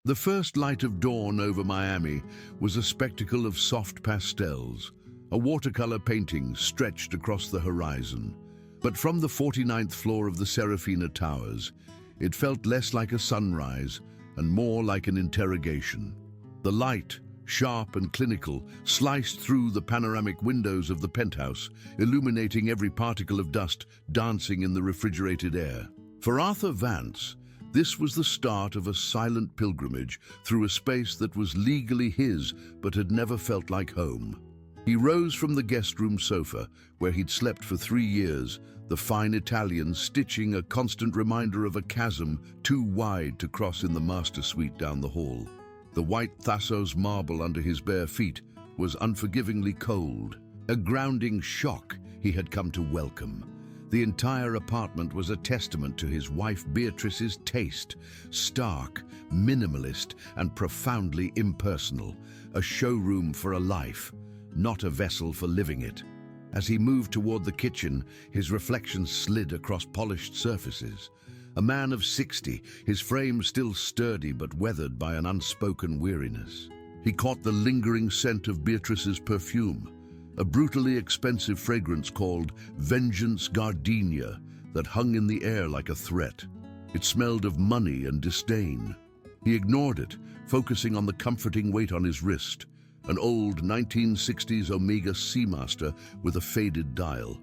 The first light of dawn over Miami was a spectacle of soft pastels, a watercolor painting stretched across the horizon. But from the 49th floor of the Serafina Towers, it felt less like a sunrise and more like an interrogation. The light, sharp and clinical, sliced through the panoramic windows of the penthouse, illuminating every particle of dust dancing in the refrigerated air. For Arthur Vance, this was the start of a silent pilgrimage through a space that was legally his but had never felt like home. He rose from the guest room sofa, where he'd slept for 3 years, the fine Italian stitching a constant reminder of a chasm too wide to cross in the master suite down the hall. The white Thassos marble under his bare feet was unforgivingly cold, a grounding shock he had come to welcome. The entire apartment was a testament to his wife Beatrice's taste, stark, minimalist, and profoundly impersonal, a showroom for a life, not a vessel for living it. As he moved toward the kitchen, his reflection slid across polished surfaces. A man of 60, his frame still sturdy but weathered by an unspoken weariness. He caught the lingering scent of Beatrice's perfume, a brutally expensive fragrance called Vengeance Gardenia that hung in the air like a threat. It smelled of money and disdain. He ignored it, focusing on the comforting weight on his wrist, an old 1960s Omega Seamaster with a faded dial.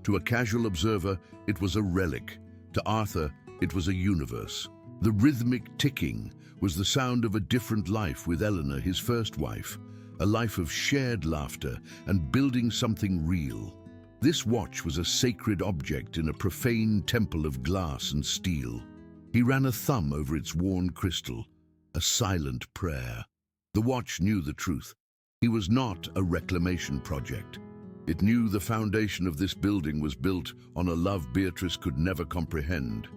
To a casual observer, it was a relic. To Arthur, it was a universe. The rhythmic ticking was the sound of a different life with Eleanor, his first wife, a life of shared laughter and building something real. This watch was a sacred object in a profane temple of glass and steel. He ran a thumb over its worn crystal, a silent prayer. The watch knew the truth. He was not a reclamation project. It knew the foundation of this building was built on a love Beatrice could never comprehend,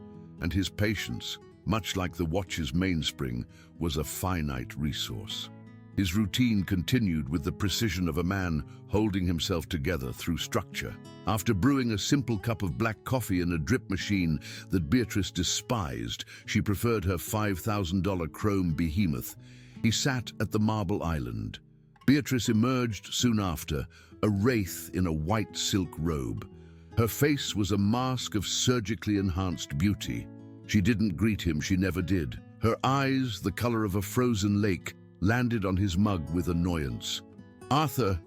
and his patience, much like the watch's mainspring, was a finite resource. His routine continued with the precision of a man holding himself together through structure. After brewing a simple cup of black coffee in a drip machine that Beatrice despised, she preferred her $5,000 chrome behemoth. He sat at the marble island. Beatrice emerged soon after, a wraith in a white silk robe. Her face was a mask of surgically enhanced beauty. She didn't greet him, she never did. Her eyes, the color of a frozen lake, landed on his mug with annoyance. "Arthur,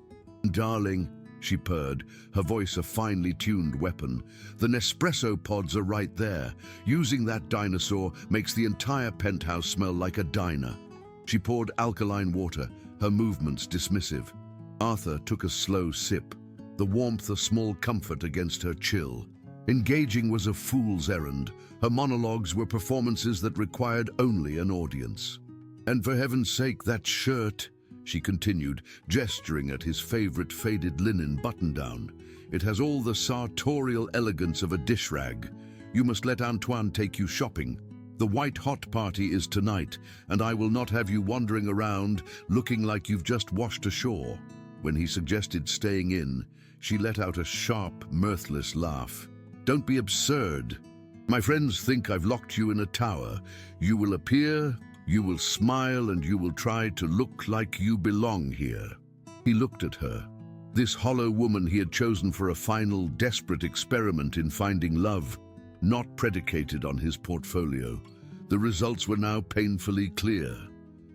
darling," she purred, her voice a finely tuned weapon. "The Nespresso pods are right there. Using that dinosaur makes the entire penthouse smell like a diner." She poured alkaline water, her movements dismissive. Arthur took a slow sip, the warmth a small comfort against her chill. Engaging was a fool's errand. Her monologues were performances that required only an audience. "And for heaven's sake, that shirt," she continued, gesturing at his favorite faded linen button-down. "It has all the sartorial elegance of a dish rag. You must let Antoine take you shopping. The white hot party is tonight, and I will not have you wandering around looking like you've just washed ashore." When he suggested staying in, she let out a sharp, mirthless laugh. "Don't be absurd. My friends think I've locked you in a tower. You will appear, you will smile, and you will try to look like you belong here." He looked at her, this hollow woman he had chosen for a final, desperate experiment in finding love, not predicated on his portfolio. The results were now painfully clear.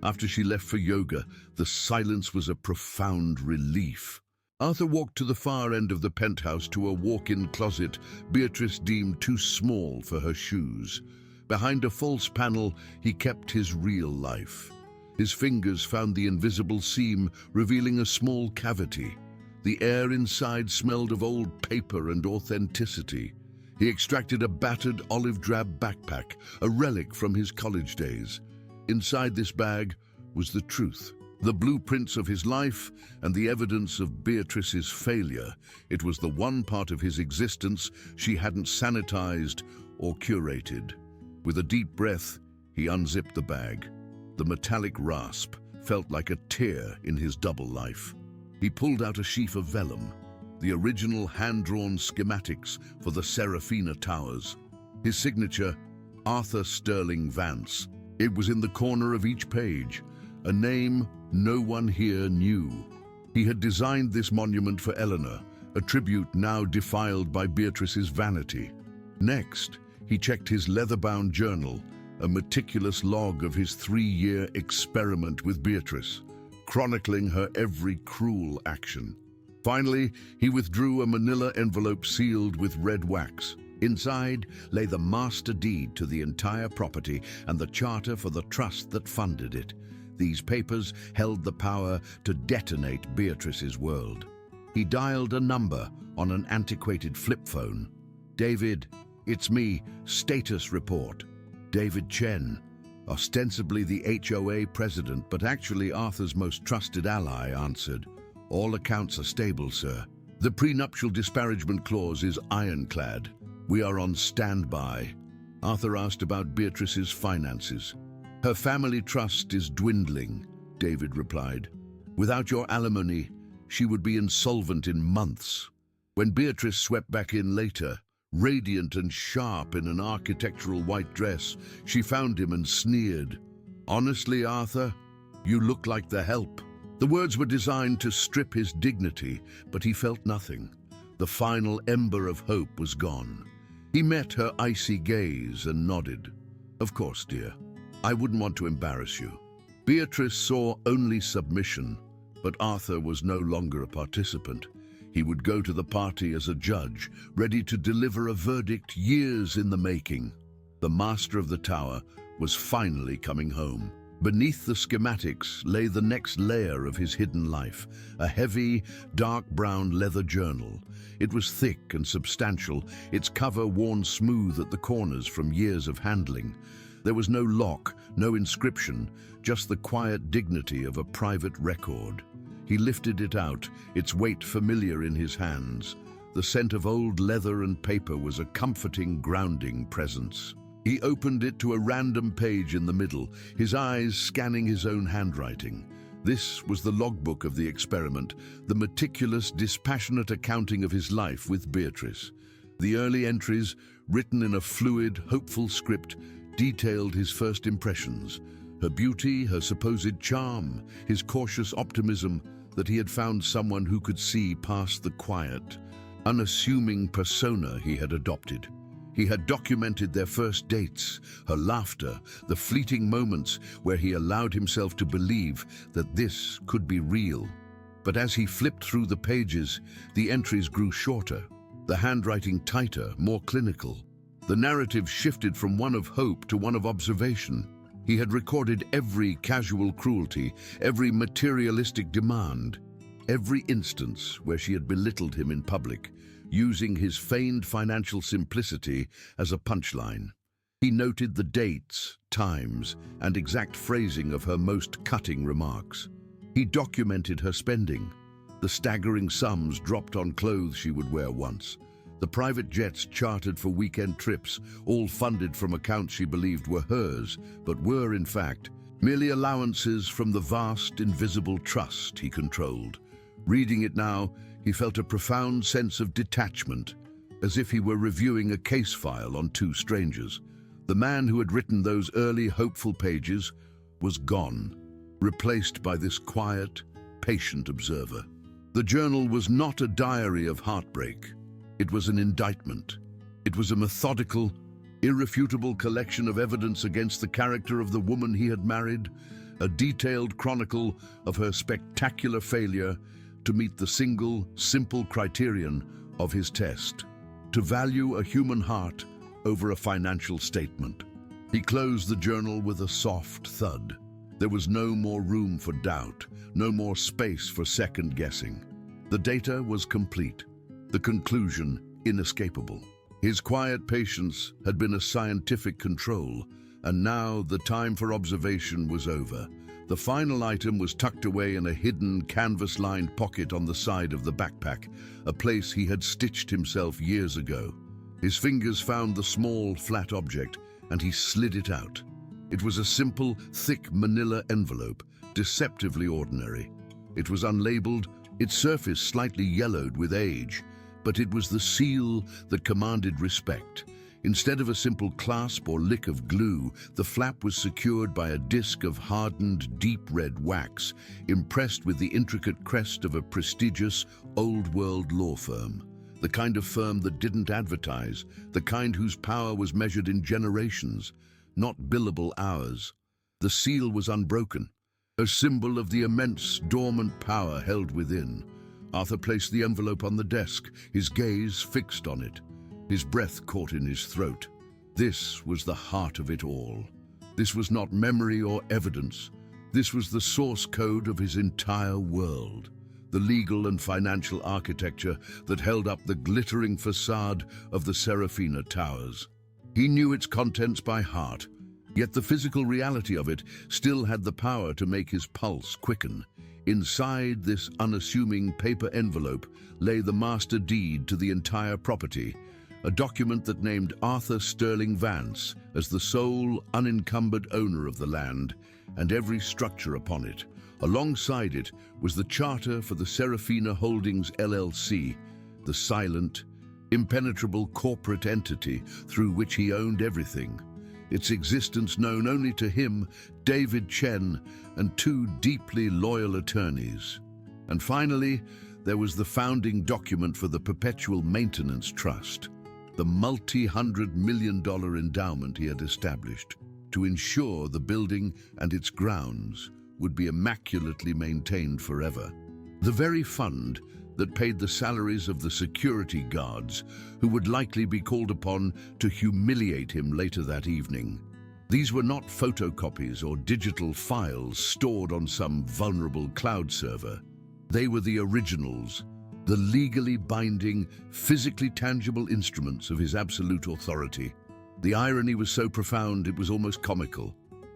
After she left for yoga, the silence was a profound relief. Arthur walked to the far end of the penthouse to a walk-in closet Beatrice deemed too small for her shoes. Behind a false panel, he kept his real life. His fingers found the invisible seam, revealing a small cavity. The air inside smelled of old paper and authenticity. He extracted a battered olive-drab backpack, a relic from his college days. Inside this bag was the truth, the blueprints of his life and the evidence of Beatrice's failure. It was the one part of his existence she hadn't sanitized or curated. With a deep breath, he unzipped the bag. The metallic rasp felt like a tear in his double life. He pulled out a sheaf of vellum, the original hand-drawn schematics for the Serafina Towers. His signature, Arthur Sterling Vance, It was in the corner of each page, a name no one here knew. He had designed this monument for Eleanor, a tribute now defiled by Beatrice's vanity. Next, he checked his leather-bound journal, a meticulous log of his 3-year experiment with Beatrice, chronicling her every cruel action. Finally, he withdrew a manila envelope sealed with red wax. Inside lay the master deed to the entire property and the charter for the trust that funded it. These papers held the power to detonate Beatrice's world. He dialed a number on an antiquated flip phone. "David, it's me, status report." David Chen, ostensibly the HOA president, but actually Arthur's most trusted ally, answered. "All accounts are stable, sir. The prenuptial disparagement clause is ironclad. We are on standby." Arthur asked about Beatrice's finances. "Her family trust is dwindling," David replied. "Without your alimony, she would be insolvent in months." When Beatrice swept back in later, radiant and sharp in an architectural white dress, she found him and sneered. "Honestly, Arthur, you look like the help." The words were designed to strip his dignity, but he felt nothing. The final ember of hope was gone. He met her icy gaze and nodded. "Of course, dear. I wouldn't want to embarrass you." Beatrice saw only submission, but Arthur was no longer a participant. He would go to the party as a judge, ready to deliver a verdict years in the making. The master of the tower was finally coming home. Beneath the schematics lay the next layer of his hidden life, a heavy, dark brown leather journal. It was thick and substantial, its cover worn smooth at the corners from years of handling. There was no lock, no inscription, just the quiet dignity of a private record. He lifted it out, its weight familiar in his hands. The scent of old leather and paper was a comforting, grounding presence. He opened it to a random page in the middle, his eyes scanning his own handwriting. This was the logbook of the experiment, the meticulous, dispassionate accounting of his life with Beatrice. The early entries, written in a fluid, hopeful script, detailed his first impressions. Her beauty, her supposed charm, his cautious optimism that he had found someone who could see past the quiet, unassuming persona he had adopted. He had documented their first dates, her laughter, the fleeting moments where he allowed himself to believe that this could be real. But as he flipped through the pages, the entries grew shorter, the handwriting tighter, more clinical. The narrative shifted from one of hope to one of observation. He had recorded every casual cruelty, every materialistic demand, every instance where she had belittled him in public, using his feigned financial simplicity as a punchline. He noted the dates, times, and exact phrasing of her most cutting remarks. He documented her spending, the staggering sums dropped on clothes she would wear once, the private jets chartered for weekend trips, all funded from accounts she believed were hers, but were, in fact, merely allowances from the vast, invisible trust he controlled. Reading it now, he felt a profound sense of detachment, as if he were reviewing a case file on two strangers. The man who had written those early, hopeful pages was gone, replaced by this quiet, patient observer. The journal was not a diary of heartbreak. It was an indictment. It was a methodical, irrefutable collection of evidence against the character of the woman he had married, a detailed chronicle of her spectacular failure to meet the single, simple criterion of his test, to value a human heart over a financial statement. He closed the journal with a soft thud. There was no more room for doubt, no more space for second-guessing. The data was complete, the conclusion inescapable. His quiet patience had been a scientific control, and now the time for observation was over. The final item was tucked away in a hidden, canvas-lined pocket on the side of the backpack, a place he had stitched himself years ago. His fingers found the small, flat object, and he slid it out. It was a simple, thick manila envelope, deceptively ordinary. It was unlabeled, its surface slightly yellowed with age, but it was the seal that commanded respect. Instead of a simple clasp or lick of glue, the flap was secured by a disc of hardened, deep red wax, impressed with the intricate crest of a prestigious, old-world law firm. The kind of firm that didn't advertise, the kind whose power was measured in generations, not billable hours. The seal was unbroken, a symbol of the immense, dormant power held within. Arthur placed the envelope on the desk, his gaze fixed on it, his breath caught in his throat. This was the heart of it all. This was not memory or evidence. This was the source code of his entire world, the legal and financial architecture that held up the glittering facade of the Serafina Towers. He knew its contents by heart, yet the physical reality of it still had the power to make his pulse quicken. Inside this unassuming paper envelope lay the master deed to the entire property, a document that named Arthur Sterling Vance as the sole, unencumbered owner of the land and every structure upon it. Alongside it was the charter for the Serafina Holdings LLC, the silent, impenetrable corporate entity through which he owned everything, its existence known only to him, David Chen, and two deeply loyal attorneys. And finally, there was the founding document for the Perpetual Maintenance Trust, the multi-hundred-million-dollar endowment he had established to ensure the building and its grounds would be immaculately maintained forever. The very fund that paid the salaries of the security guards who would likely be called upon to humiliate him later that evening. These were not photocopies or digital files stored on some vulnerable cloud server. They were the originals, the legally binding, physically tangible instruments of his absolute authority. The irony was so profound it was almost comical.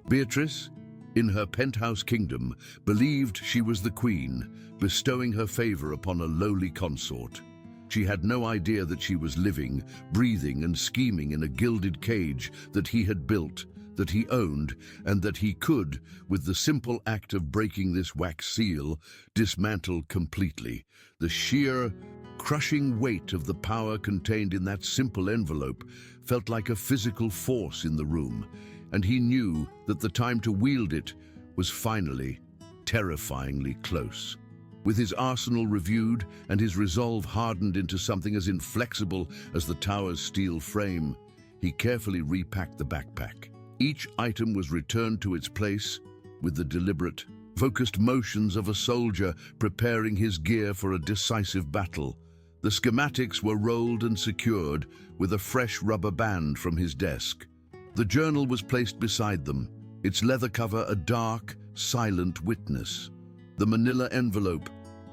Beatrice, in her penthouse kingdom, believed she was the queen, bestowing her favor upon a lowly consort. She had no idea that she was living, breathing, and scheming in a gilded cage that he had built, that he owned, and that he could, with the simple act of breaking this wax seal, dismantle completely. The sheer, crushing weight of the power contained in that simple envelope felt like a physical force in the room, and he knew that the time to wield it was finally, terrifyingly close. With his arsenal reviewed and his resolve hardened into something as inflexible as the tower's steel frame, he carefully repacked the backpack. Each item was returned to its place with the deliberate, focused motions of a soldier preparing his gear for a decisive battle. The schematics were rolled and secured with a fresh rubber band from his desk. The journal was placed beside them, its leather cover a dark, silent witness. The manila envelope,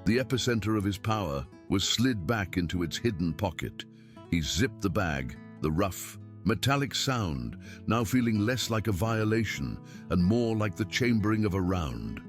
the epicenter of his power, was slid back into its hidden pocket. He zipped the bag, the rough, metallic sound, now feeling less like a violation and more like the chambering of a round.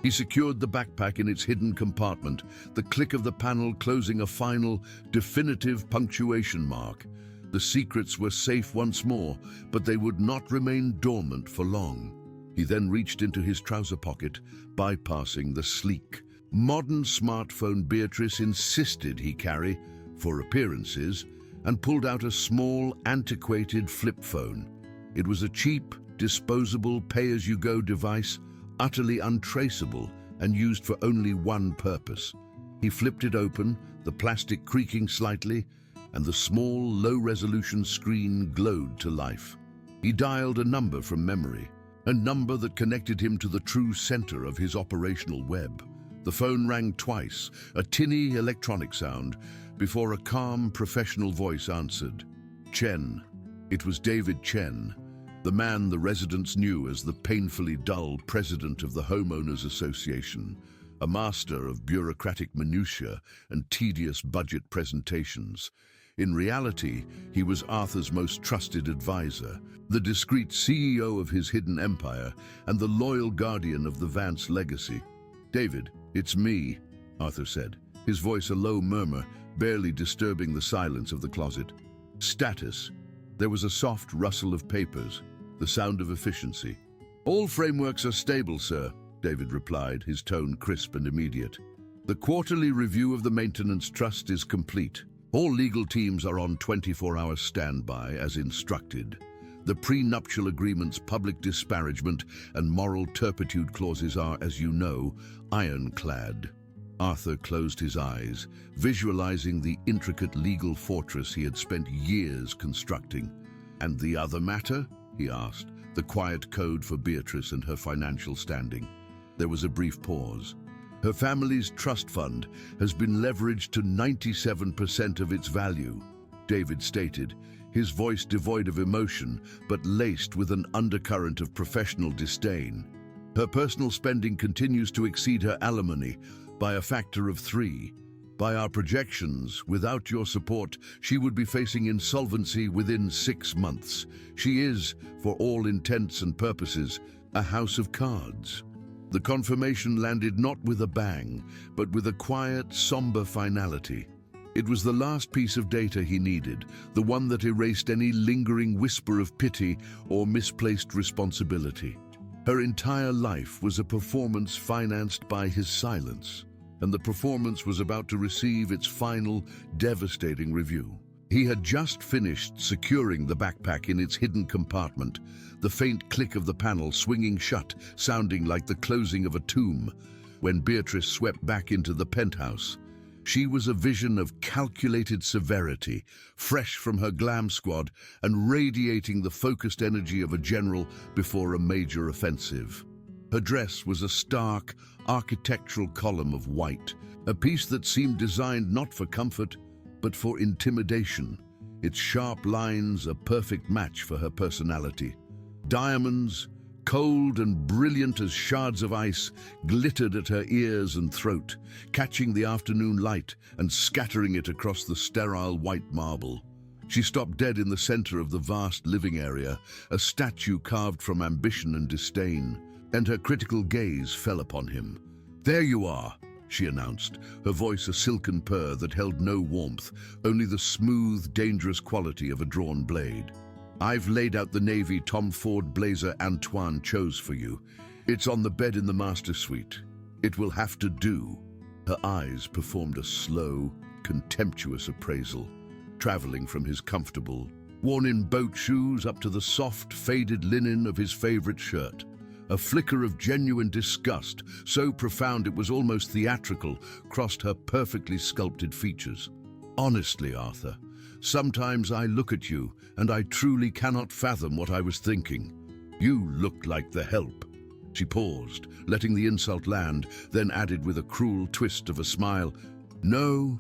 He secured the backpack in its hidden compartment, the click of the panel closing a final, definitive punctuation mark. The secrets were safe once more, but they would not remain dormant for long. He then reached into his trouser pocket, bypassing the sleek, modern smartphone Beatrice insisted he carry for appearances, and pulled out a small, antiquated flip phone. It was a cheap, disposable, pay-as-you-go device, utterly untraceable and used for only one purpose. He flipped it open, the plastic creaking slightly, and the small, low-resolution screen glowed to life. He dialed a number from memory, a number that connected him to the true center of his operational web. The phone rang twice, a tinny electronic sound, before a calm, professional voice answered. Chen. It was David Chen, the man the residents knew as the painfully dull president of the Homeowners Association, a master of bureaucratic minutiae and tedious budget presentations. In reality, he was Arthur's most trusted advisor, the discreet CEO of his hidden empire, and the loyal guardian of the Vance legacy. "David, it's me," Arthur said, his voice a low murmur, barely disturbing the silence of the closet. "Status." There was a soft rustle of papers, the sound of efficiency. "All frameworks are stable, sir," David replied, his tone crisp and immediate. "The quarterly review of the Maintenance Trust is complete. All legal teams are on 24-hour standby as instructed. The prenuptial agreement's public disparagement and moral turpitude clauses are, as you know, ironclad. Arthur closed his eyes, visualizing the intricate legal fortress he had spent years constructing. "And the other matter?" he asked, the quiet code for Beatrice and her financial standing. There was a brief pause. "Her family's trust fund has been leveraged to 97% of its value," David stated, his voice devoid of emotion but laced with an undercurrent of professional disdain. "Her personal spending continues to exceed her alimony by a factor of 3. By our projections, without your support, she would be facing insolvency within 6 months. She is, for all intents and purposes, a house of cards." The confirmation landed not with a bang, but with a quiet, somber finality. It was the last piece of data he needed, the one that erased any lingering whisper of pity or misplaced responsibility. Her entire life was a performance financed by his silence, and the performance was about to receive its final, devastating review. He had just finished securing the backpack in its hidden compartment, the faint click of the panel swinging shut, sounding like the closing of a tomb, when Beatrice swept back into the penthouse. She was a vision of calculated severity, fresh from her glam squad and radiating the focused energy of a general before a major offensive. Her dress was a stark, architectural column of white, a piece that seemed designed not for comfort, but for intimidation, its sharp lines a perfect match for her personality. Diamonds, cold and brilliant as shards of ice, glittered at her ears and throat, catching the afternoon light and scattering it across the sterile white marble. She stopped dead in the center of the vast living area, a statue carved from ambition and disdain, and her critical gaze fell upon him. "There you are," she announced, her voice a silken purr that held no warmth, only the smooth, dangerous quality of a drawn blade. "I've laid out the navy Tom Ford blazer Antoine chose for you. It's on the bed in the master suite. It will have to do." Her eyes performed a slow, contemptuous appraisal, traveling from his comfortable, worn-in boat shoes up to the soft, faded linen of his favorite shirt. A flicker of genuine disgust, so profound it was almost theatrical, crossed her perfectly sculpted features. "Honestly, Arthur, sometimes I look at you and I truly cannot fathom what I was thinking. You looked like the help." She paused, letting the insult land, then added with a cruel twist of a smile, "No,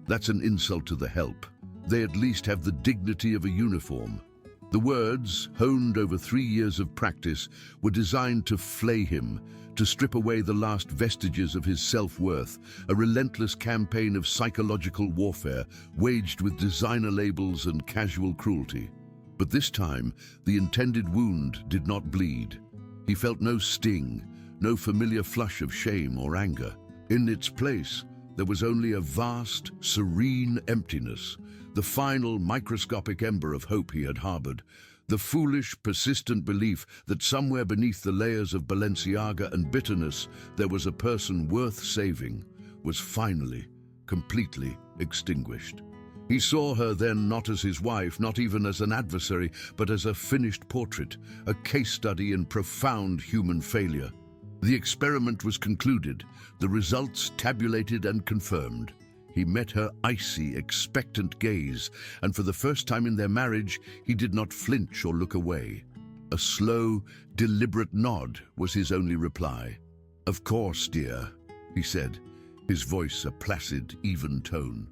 that's an insult to the help. They at least have the dignity of a uniform." The words, honed over 3 years of practice, were designed to flay him, to strip away the last vestiges of his self-worth, a relentless campaign of psychological warfare waged with designer labels and casual cruelty. But this time, the intended wound did not bleed. He felt no sting, no familiar flush of shame or anger. In its place, there was only a vast, serene emptiness, the final microscopic ember of hope he had harbored, the foolish, persistent belief that somewhere beneath the layers of Balenciaga and bitterness there was a person worth saving, was finally, completely extinguished. He saw her then not as his wife, not even as an adversary, but as a finished portrait, a case study in profound human failure. The experiment was concluded, the results tabulated and confirmed. He met her icy, expectant gaze, and for the first time in their marriage, he did not flinch or look away. A slow, deliberate nod was his only reply. "Of course, dear," he said, his voice a placid, even tone.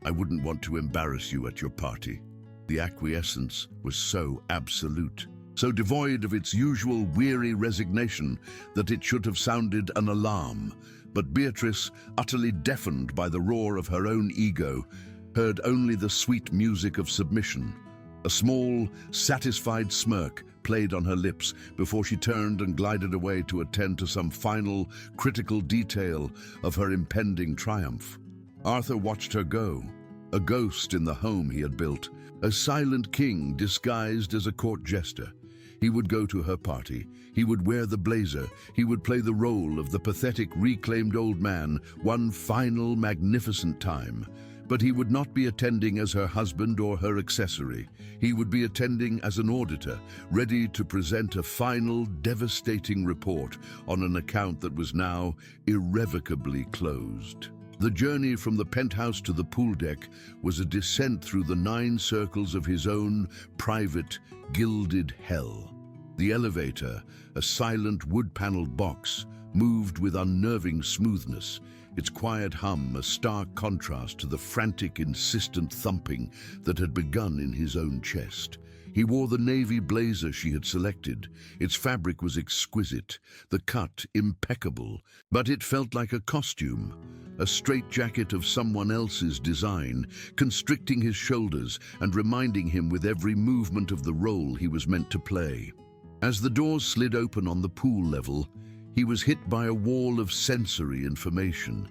"I wouldn't want to embarrass you at your party." The acquiescence was so absolute, so devoid of its usual weary resignation that it should have sounded an alarm. But Beatrice, utterly deafened by the roar of her own ego, heard only the sweet music of submission. A small, satisfied smirk played on her lips before she turned and glided away to attend to some final, critical detail of her impending triumph. Arthur watched her go, a ghost in the home he had built, a silent king disguised as a court jester. He would go to her party, he would wear the blazer, he would play the role of the pathetic reclaimed old man one final magnificent time. But he would not be attending as her husband or her accessory. He would be attending as an auditor, ready to present a final, devastating report on an account that was now irrevocably closed. The journey from the penthouse to the pool deck was a descent through the 9 circles of his own private, gilded hell. The elevator, a silent wood-paneled box, moved with unnerving smoothness, its quiet hum a stark contrast to the frantic, insistent thumping that had begun in his own chest. He wore the navy blazer she had selected. Its fabric was exquisite, the cut impeccable, but it felt like a costume, a straitjacket of someone else's design, constricting his shoulders and reminding him with every movement of the role he was meant to play. As the doors slid open on the pool level, he was hit by a wall of sensory information.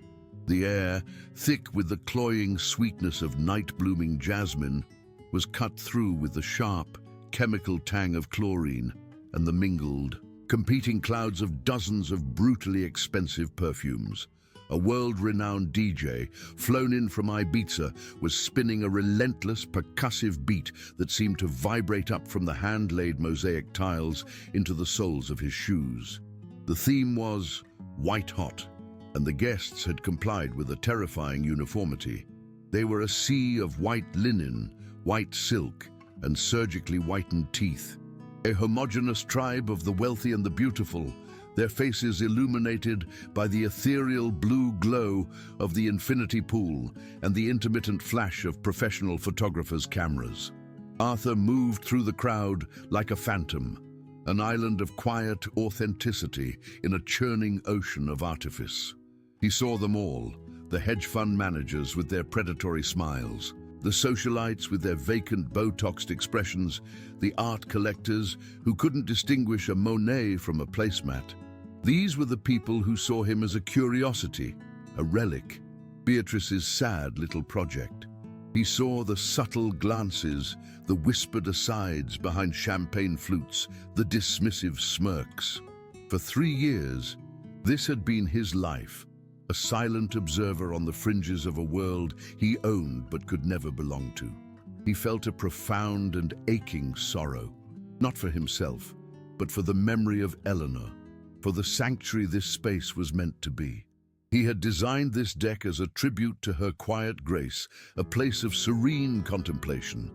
The air, thick with the cloying sweetness of night-blooming jasmine, was cut through with the sharp, chemical tang of chlorine and the mingled, competing clouds of dozens of brutally expensive perfumes. A world-renowned DJ, flown in from Ibiza, was spinning a relentless, percussive beat that seemed to vibrate up from the hand-laid mosaic tiles into the soles of his shoes. The theme was white hot, and the guests had complied with a terrifying uniformity. They were a sea of white linen, white silk, and surgically whitened teeth. A homogeneous tribe of the wealthy and the beautiful, their faces illuminated by the ethereal blue glow of the infinity pool and the intermittent flash of professional photographers' cameras. Arthur moved through the crowd like a phantom, an island of quiet authenticity in a churning ocean of artifice. He saw them all, the hedge fund managers with their predatory smiles, the socialites with their vacant, Botoxed expressions, the art collectors who couldn't distinguish a Monet from a placemat. These were the people who saw him as a curiosity, a relic, Beatrice's sad little project. He saw the subtle glances, the whispered asides behind champagne flutes, the dismissive smirks. For 3 years, this had been his life, a silent observer on the fringes of a world he owned but could never belong to. He felt a profound and aching sorrow, not for himself, but for the memory of Eleanor, for the sanctuary this space was meant to be. He had designed this deck as a tribute to her quiet grace, a place of serene contemplation.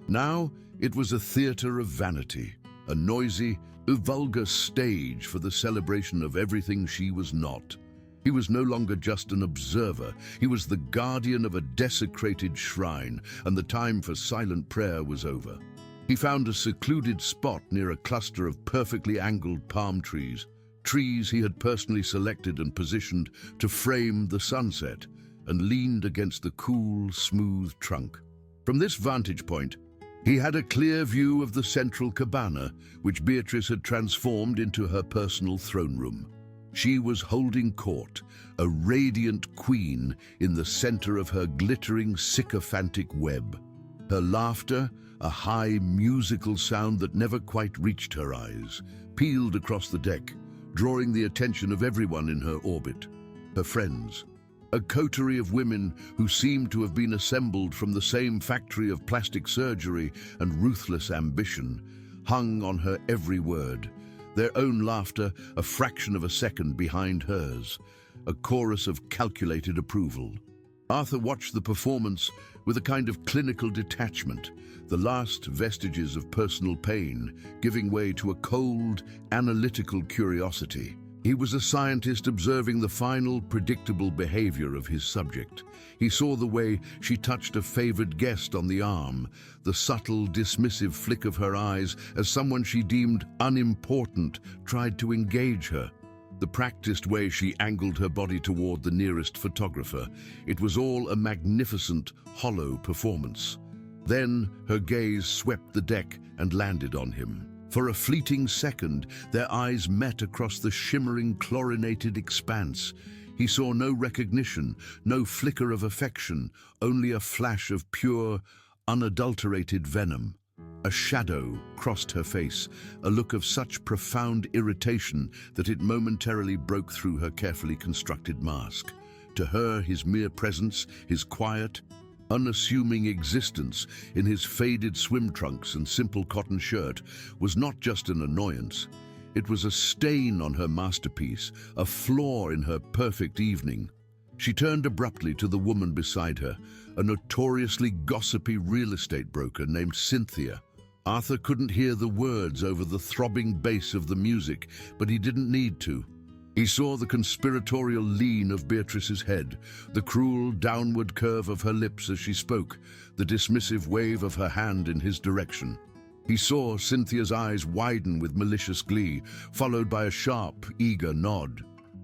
Now it was a theater of vanity, a noisy, vulgar stage for the celebration of everything she was not. He was no longer just an observer. He was the guardian of a desecrated shrine, and the time for silent prayer was over. He found a secluded spot near a cluster of perfectly angled palm trees, trees he had personally selected and positioned to frame the sunset, and leaned against the cool, smooth trunk. From this vantage point, he had a clear view of the central cabana, which Beatrice had transformed into her personal throne room. She was holding court, a radiant queen in the center of her glittering, sycophantic web. Her laughter, a high, musical sound that never quite reached her eyes, pealed across the deck, drawing the attention of everyone in her orbit. Her friends, a coterie of women who seemed to have been assembled from the same factory of plastic surgery and ruthless ambition, hung on her every word, their own laughter a fraction of a second behind hers, a chorus of calculated approval. Arthur watched the performance with a kind of clinical detachment, the last vestiges of personal pain giving way to a cold, analytical curiosity. He was a scientist observing the final, predictable behavior of his subject. He saw the way she touched a favored guest on the arm, the subtle, dismissive flick of her eyes as someone she deemed unimportant tried to engage her, the practiced way she angled her body toward the nearest photographer. It was all a magnificent, hollow performance. Then her gaze swept the deck and landed on him. For a fleeting second, their eyes met across the shimmering, chlorinated expanse. He saw no recognition, no flicker of affection, only a flash of pure, unadulterated venom. A shadow crossed her face, a look of such profound irritation that it momentarily broke through her carefully constructed mask. To her, his mere presence, his quiet, unassuming existence in his faded swim trunks and simple cotton shirt was not just an annoyance. It was a stain on her masterpiece, a flaw in her perfect evening. She turned abruptly to the woman beside her, a notoriously gossipy real estate broker named Cynthia. Arthur couldn't hear the words over the throbbing bass of the music, but he didn't need to. He saw the conspiratorial lean of Beatrice's head, the cruel downward curve of her lips as she spoke, the dismissive wave of her hand in his direction. He saw Cynthia's eyes widen with malicious glee, followed by a sharp, eager nod.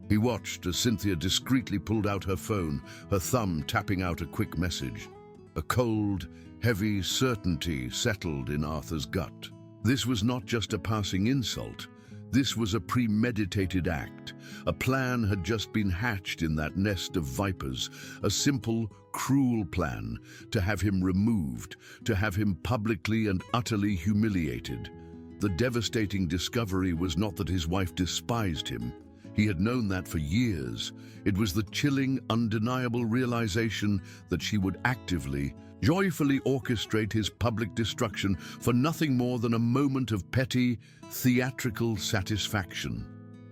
He watched as Cynthia discreetly pulled out her phone, her thumb tapping out a quick message. A cold, heavy certainty settled in Arthur's gut. This was not just a passing insult. This was a premeditated act. A plan had just been hatched in that nest of vipers, a simple, cruel plan to have him removed, to have him publicly and utterly humiliated. The devastating discovery was not that his wife despised him. He had known that for years. It was the chilling, undeniable realization that she would actively, joyfully orchestrate his public destruction for nothing more than a moment of petty, theatrical satisfaction.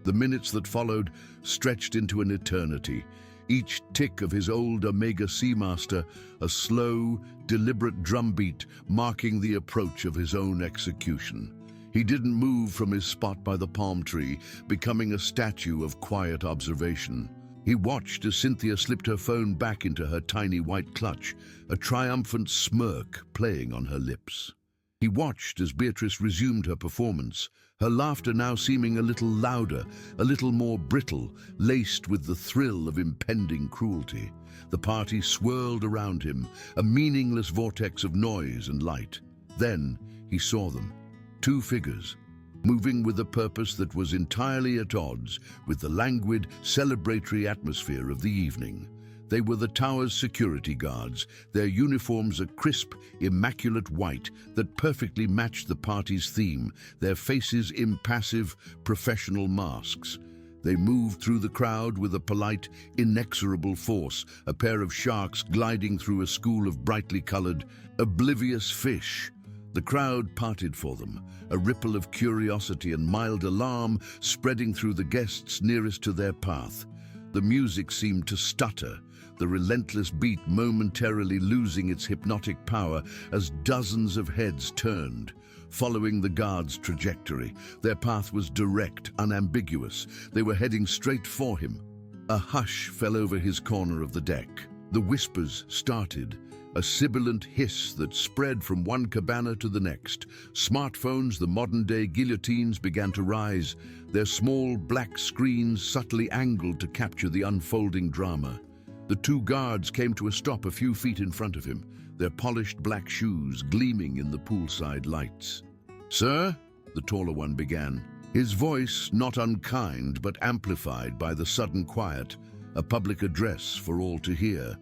The minutes that followed stretched into an eternity, each tick of his old Omega Seamaster a slow, deliberate drumbeat marking the approach of his own execution. He didn't move from his spot by the palm tree, becoming a statue of quiet observation. He watched as Cynthia slipped her phone back into her tiny white clutch, a triumphant smirk playing on her lips. He watched as Beatrice resumed her performance, her laughter now seeming a little louder, a little more brittle, laced with the thrill of impending cruelty. The party swirled around him, a meaningless vortex of noise and light. Then he saw them, two figures, moving with a purpose that was entirely at odds with the languid, celebratory atmosphere of the evening. They were the tower's security guards, their uniforms a crisp, immaculate white that perfectly matched the party's theme, their faces impassive, professional masks. They moved through the crowd with a polite, inexorable force, a pair of sharks gliding through a school of brightly colored, oblivious fish. The crowd parted for them, a ripple of curiosity and mild alarm spreading through the guests nearest to their path. The music seemed to stutter, the relentless beat momentarily losing its hypnotic power as dozens of heads turned, following the guard's trajectory. Their path was direct, unambiguous. They were heading straight for him. A hush fell over his corner of the deck. The whispers started, a sibilant hiss that spread from one cabana to the next. Smartphones, the modern-day guillotines, began to rise, their small black screens subtly angled to capture the unfolding drama. The two guards came to a stop a few feet in front of him, their polished black shoes gleaming in the poolside lights. "Sir?" the taller one began, his voice not unkind but amplified by the sudden quiet, a public address for all to hear.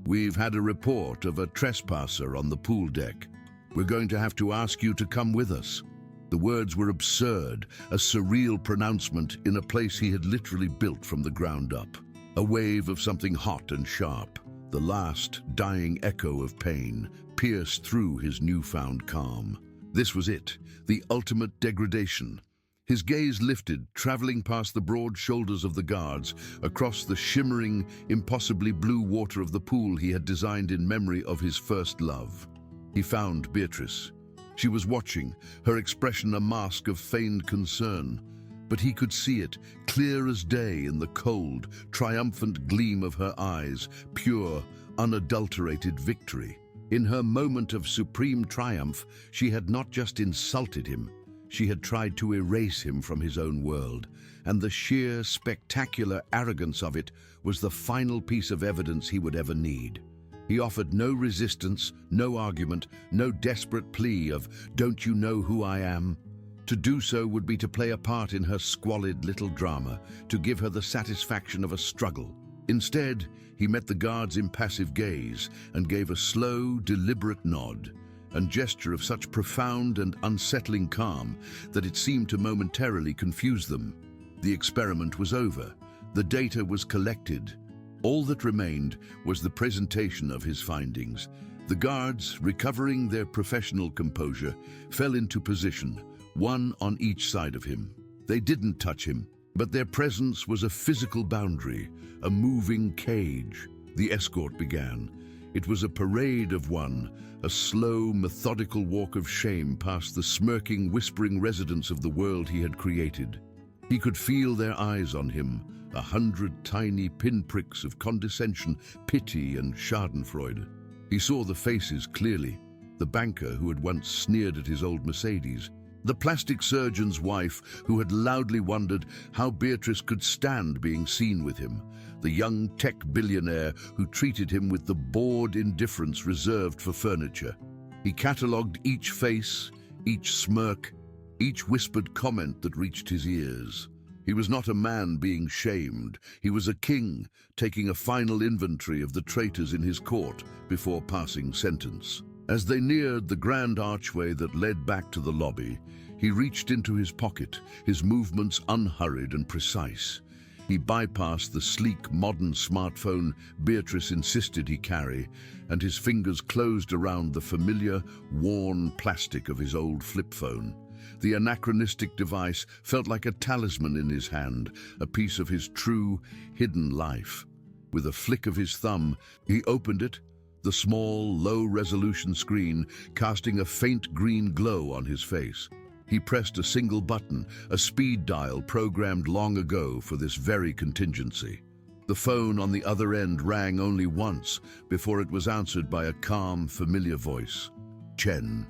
"We've had a report of a trespasser on the pool deck. We're going to have to ask you to come with us." The words were absurd, a surreal pronouncement in a place he had literally built from the ground up. A wave of something hot and sharp, the last dying echo of pain, pierced through his newfound calm. This was it, the ultimate degradation. His gaze lifted, traveling past the broad shoulders of the guards, across the shimmering, impossibly blue water of the pool he had designed in memory of his first love. He found Beatrice. She was watching, her expression a mask of feigned concern. But he could see it, clear as day in the cold, triumphant gleam of her eyes, pure, unadulterated victory. In her moment of supreme triumph, she had not just insulted him, she had tried to erase him from his own world, and the sheer, spectacular arrogance of it was the final piece of evidence he would ever need. He offered no resistance, no argument, no desperate plea of, "Don't you know who I am?" To do so would be to play a part in her squalid little drama, to give her the satisfaction of a struggle. Instead, he met the guard's impassive gaze and gave a slow, deliberate nod, a gesture of such profound and unsettling calm that it seemed to momentarily confuse them. The experiment was over. The data was collected. All that remained was the presentation of his findings. The guards, recovering their professional composure, fell into position, one on each side of him. They didn't touch him, but their presence was a physical boundary, a moving cage. The escort began. It was a parade of one, a slow, methodical walk of shame past the smirking, whispering residents of the world he had created. He could feel their eyes on him, 100 tiny pinpricks of condescension, pity, and schadenfreude. He saw the faces clearly. The banker who had once sneered at his old Mercedes, the plastic surgeon's wife who had loudly wondered how Beatrice could stand being seen with him, the young tech billionaire who treated him with the bored indifference reserved for furniture. He catalogued each face, each smirk, each whispered comment that reached his ears. He was not a man being shamed. He was a king, taking a final inventory of the traitors in his court before passing sentence. As they neared the grand archway that led back to the lobby, he reached into his pocket, his movements unhurried and precise. He bypassed the sleek, modern smartphone Beatrice insisted he carry, and his fingers closed around the familiar, worn plastic of his old flip phone. The anachronistic device felt like a talisman in his hand, a piece of his true, hidden life. With a flick of his thumb, he opened it, the small, low-resolution screen casting a faint green glow on his face. He pressed a single button, a speed dial programmed long ago for this very contingency. The phone on the other end rang only once before it was answered by a calm, familiar voice. "Chen."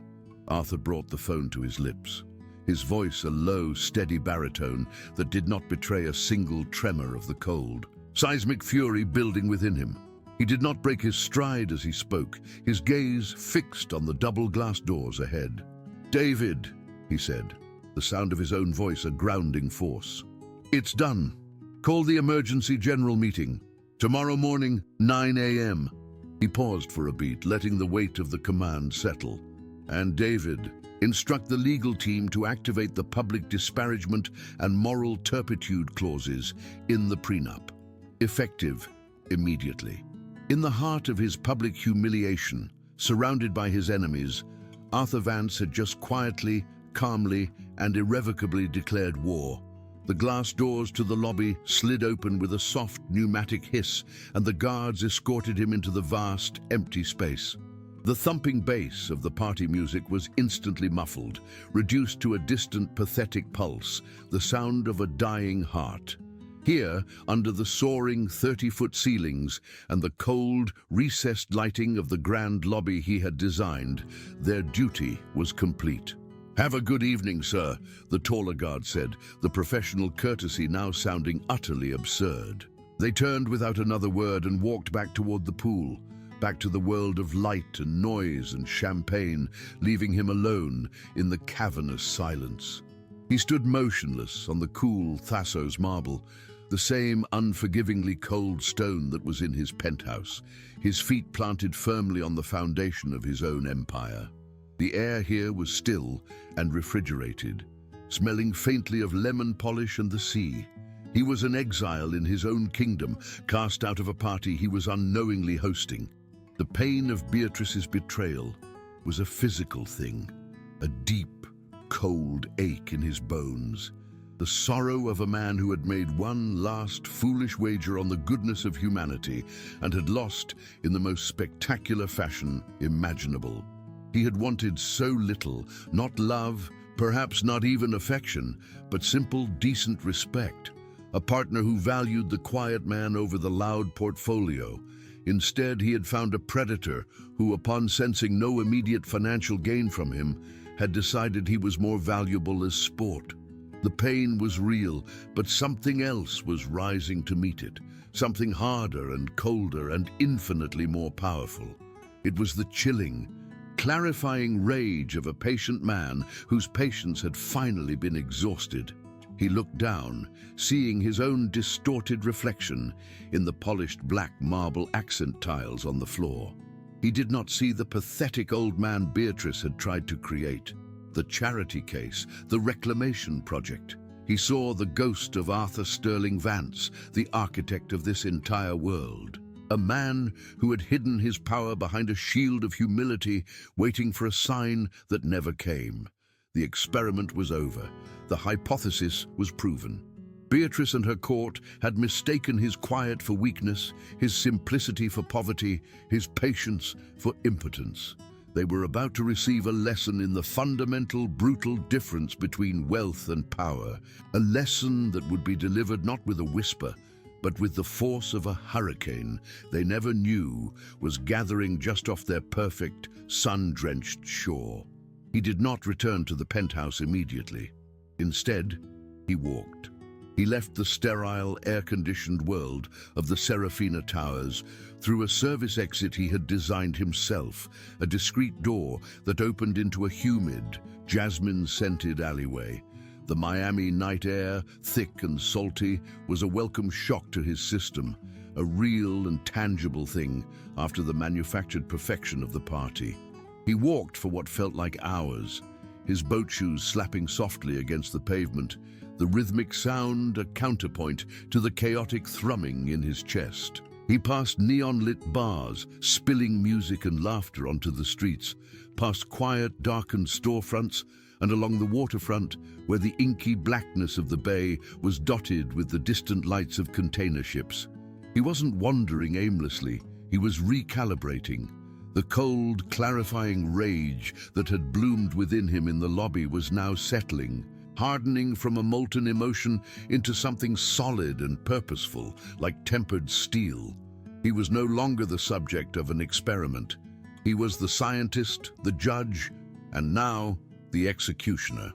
Arthur brought the phone to his lips, his voice a low, steady baritone that did not betray a single tremor of the cold. Seismic fury building within him. He did not break his stride as he spoke, his gaze fixed on the double glass doors ahead. "David," he said, the sound of his own voice a grounding force. "It's done. Call the emergency general meeting. Tomorrow morning, 9 a.m. He paused for a beat, letting the weight of the command settle. "And David, instruct the legal team to activate the public disparagement and moral turpitude clauses in the prenup. Effective immediately." In the heart of his public humiliation, surrounded by his enemies, Arthur Vance had just quietly, calmly, and irrevocably declared war. The glass doors to the lobby slid open with a soft pneumatic hiss, and the guards escorted him into the vast, empty space. The thumping bass of the party music was instantly muffled, reduced to a distant, pathetic pulse, the sound of a dying heart. Here, under the soaring 30-foot ceilings and the cold, recessed lighting of the grand lobby he had designed, their duty was complete. "Have a good evening, sir," the taller guard said, the professional courtesy now sounding utterly absurd. They turned without another word and walked back toward the pool, back to the world of light and noise and champagne, leaving him alone in the cavernous silence. He stood motionless on the cool Thassos marble, the same unforgivingly cold stone that was in his penthouse, his feet planted firmly on the foundation of his own empire. The air here was still and refrigerated, smelling faintly of lemon polish and the sea. He was an exile in his own kingdom, cast out of a party he was unknowingly hosting. The pain of Beatrice's betrayal was a physical thing, a deep, cold ache in his bones. The sorrow of a man who had made one last foolish wager on the goodness of humanity and had lost in the most spectacular fashion imaginable. He had wanted so little, not love, perhaps not even affection, but simple, decent respect. A partner who valued the quiet man over the loud portfolio. Instead, he had found a predator who, upon sensing no immediate financial gain from him, had decided he was more valuable as sport. The pain was real, but something else was rising to meet it, something harder and colder and infinitely more powerful. It was the chilling, clarifying rage of a patient man whose patience had finally been exhausted. He looked down, seeing his own distorted reflection in the polished black marble accent tiles on the floor. He did not see the pathetic old man Beatrice had tried to create. The charity case, the reclamation project. He saw the ghost of Arthur Sterling Vance, the architect of this entire world. A man who had hidden his power behind a shield of humility, waiting for a sign that never came. The experiment was over. The hypothesis was proven. Beatrice and her court had mistaken his quiet for weakness, his simplicity for poverty, his patience for impotence. They were about to receive a lesson in the fundamental, brutal difference between wealth and power, a lesson that would be delivered not with a whisper, but with the force of a hurricane they never knew was gathering just off their perfect, sun-drenched shore. He did not return to the penthouse immediately. Instead, he walked. He left the sterile, air-conditioned world of the Serafina Towers through a service exit he had designed himself, a discreet door that opened into a humid, jasmine-scented alleyway. The Miami night air, thick and salty, was a welcome shock to his system, a real and tangible thing after the manufactured perfection of the party. He walked for what felt like hours, his boat shoes slapping softly against the pavement, the rhythmic sound a counterpoint to the chaotic thrumming in his chest. He passed neon-lit bars, spilling music and laughter onto the streets, past quiet, darkened storefronts, and along the waterfront, where the inky blackness of the bay was dotted with the distant lights of container ships. He wasn't wandering aimlessly, he was recalibrating. The cold, clarifying rage that had bloomed within him in the lobby was now settling, hardening from a molten emotion into something solid and purposeful, like tempered steel. He was no longer the subject of an experiment. He was the scientist, the judge, and now the executioner.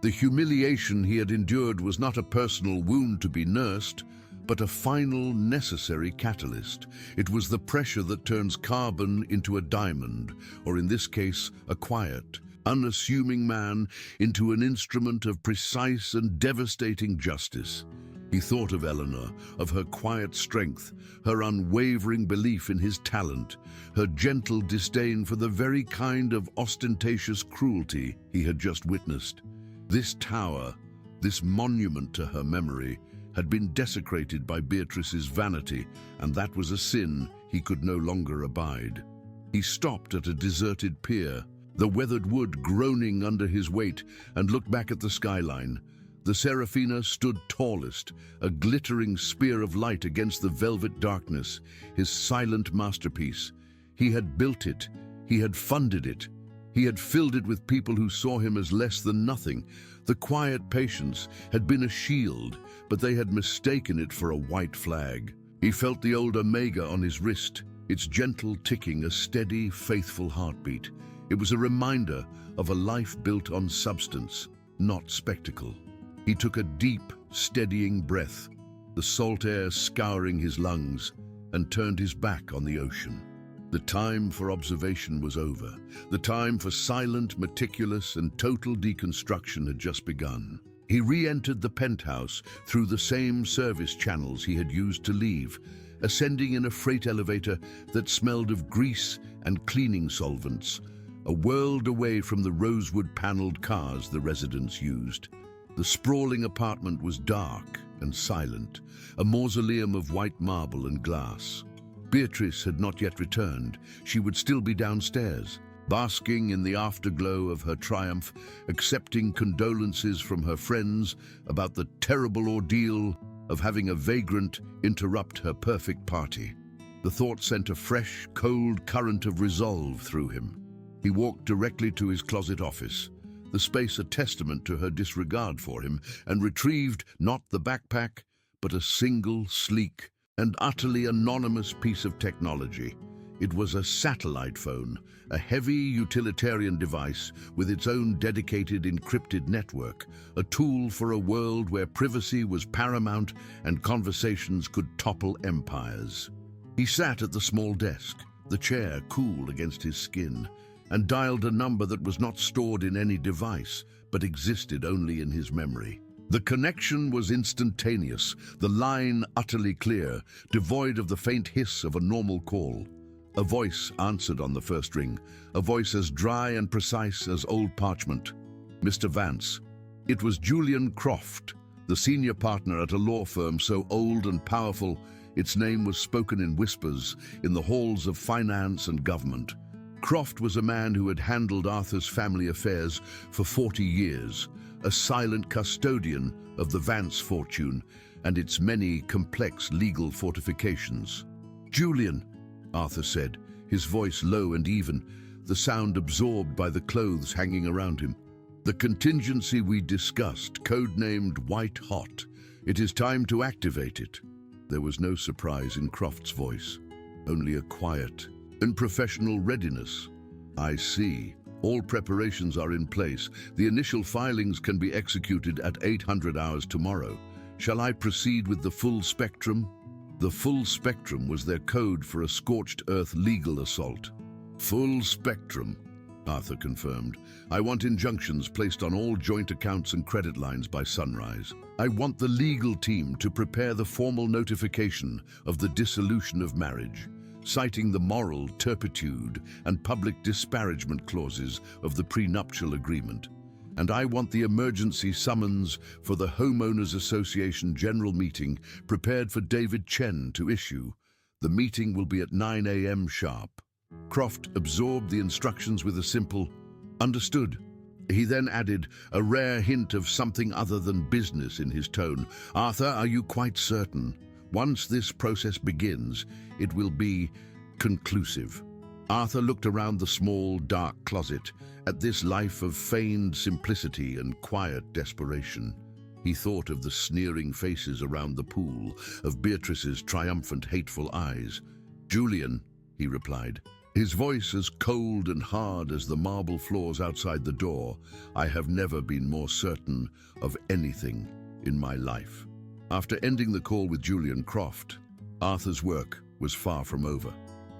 The humiliation he had endured was not a personal wound to be nursed, but a final, necessary catalyst. It was the pressure that turns carbon into a diamond, or in this case, a quiet, unassuming man into an instrument of precise and devastating justice. He thought of Eleanor, of her quiet strength, her unwavering belief in his talent, her gentle disdain for the very kind of ostentatious cruelty he had just witnessed. This tower, this monument to her memory, had been desecrated by Beatrice's vanity, and that was a sin he could no longer abide. He stopped at a deserted pier, the weathered wood groaning under his weight, and looked back at the skyline. The Serafina stood tallest, a glittering spear of light against the velvet darkness, his silent masterpiece. He had built it, he had funded it, he had filled it with people who saw him as less than nothing. The quiet patience had been a shield, but they had mistaken it for a white flag. He felt the old omega on his wrist, its gentle ticking a steady, faithful heartbeat. It was a reminder of a life built on substance, not spectacle. He took a deep, steadying breath, the salt air scouring his lungs, and turned his back on the ocean. The time for observation was over. The time for silent, meticulous, and total deconstruction had just begun. He re-entered the penthouse through the same service channels he had used to leave, ascending in a freight elevator that smelled of grease and cleaning solvents, a world away from the rosewood-paneled cars the residents used. The sprawling apartment was dark and silent, a mausoleum of white marble and glass. Beatrice had not yet returned. She would still be downstairs, basking in the afterglow of her triumph, accepting condolences from her friends about the terrible ordeal of having a vagrant interrupt her perfect party. The thought sent a fresh, cold current of resolve through him. He walked directly to his closet office, the space a testament to her disregard for him, and retrieved not the backpack, but a single, sleek, and utterly anonymous piece of technology. It was a satellite phone, a heavy utilitarian device with its own dedicated encrypted network, a tool for a world where privacy was paramount and conversations could topple empires. He sat at the small desk, the chair cool against his skin, and dialed a number that was not stored in any device, but existed only in his memory. The connection was instantaneous, the line utterly clear, devoid of the faint hiss of a normal call. A voice answered on the first ring, a voice as dry and precise as old parchment. Mr. Vance. It was Julian Croft, the senior partner at a law firm so old and powerful its name was spoken in whispers in the halls of finance and government. Croft was a man who had handled Arthur's family affairs for 40 years, a silent custodian of the Vance fortune and its many complex legal fortifications. "Julian," Arthur said, his voice low and even, the sound absorbed by the clothes hanging around him. "The contingency we discussed, codenamed White Hot. It is time to activate it." There was no surprise in Croft's voice, only a quiet and professional readiness. "I see. All preparations are in place. The initial filings can be executed at 800 hours tomorrow. Shall I proceed with the full spectrum?" The full spectrum was their code for a scorched earth legal assault. "Full spectrum," Arthur confirmed. "I want injunctions placed on all joint accounts and credit lines by sunrise. I want the legal team to prepare the formal notification of the dissolution of marriage, citing the moral turpitude and public disparagement clauses of the prenuptial agreement. And I want the emergency summons for the Homeowners Association General Meeting prepared for David Chen to issue. The meeting will be at 9 a.m. sharp." Croft absorbed the instructions with a simple, "Understood." He then added a rare hint of something other than business in his tone. "Arthur, are you quite certain? Once this process begins, it will be conclusive." Arthur looked around the small, dark closet at this life of feigned simplicity and quiet desperation. He thought of the sneering faces around the pool, of Beatrice's triumphant, hateful eyes. "Julian," he replied, his voice as cold and hard as the marble floors outside the door, "I have never been more certain of anything in my life." After ending the call with Julian Croft, Arthur's work was far from over.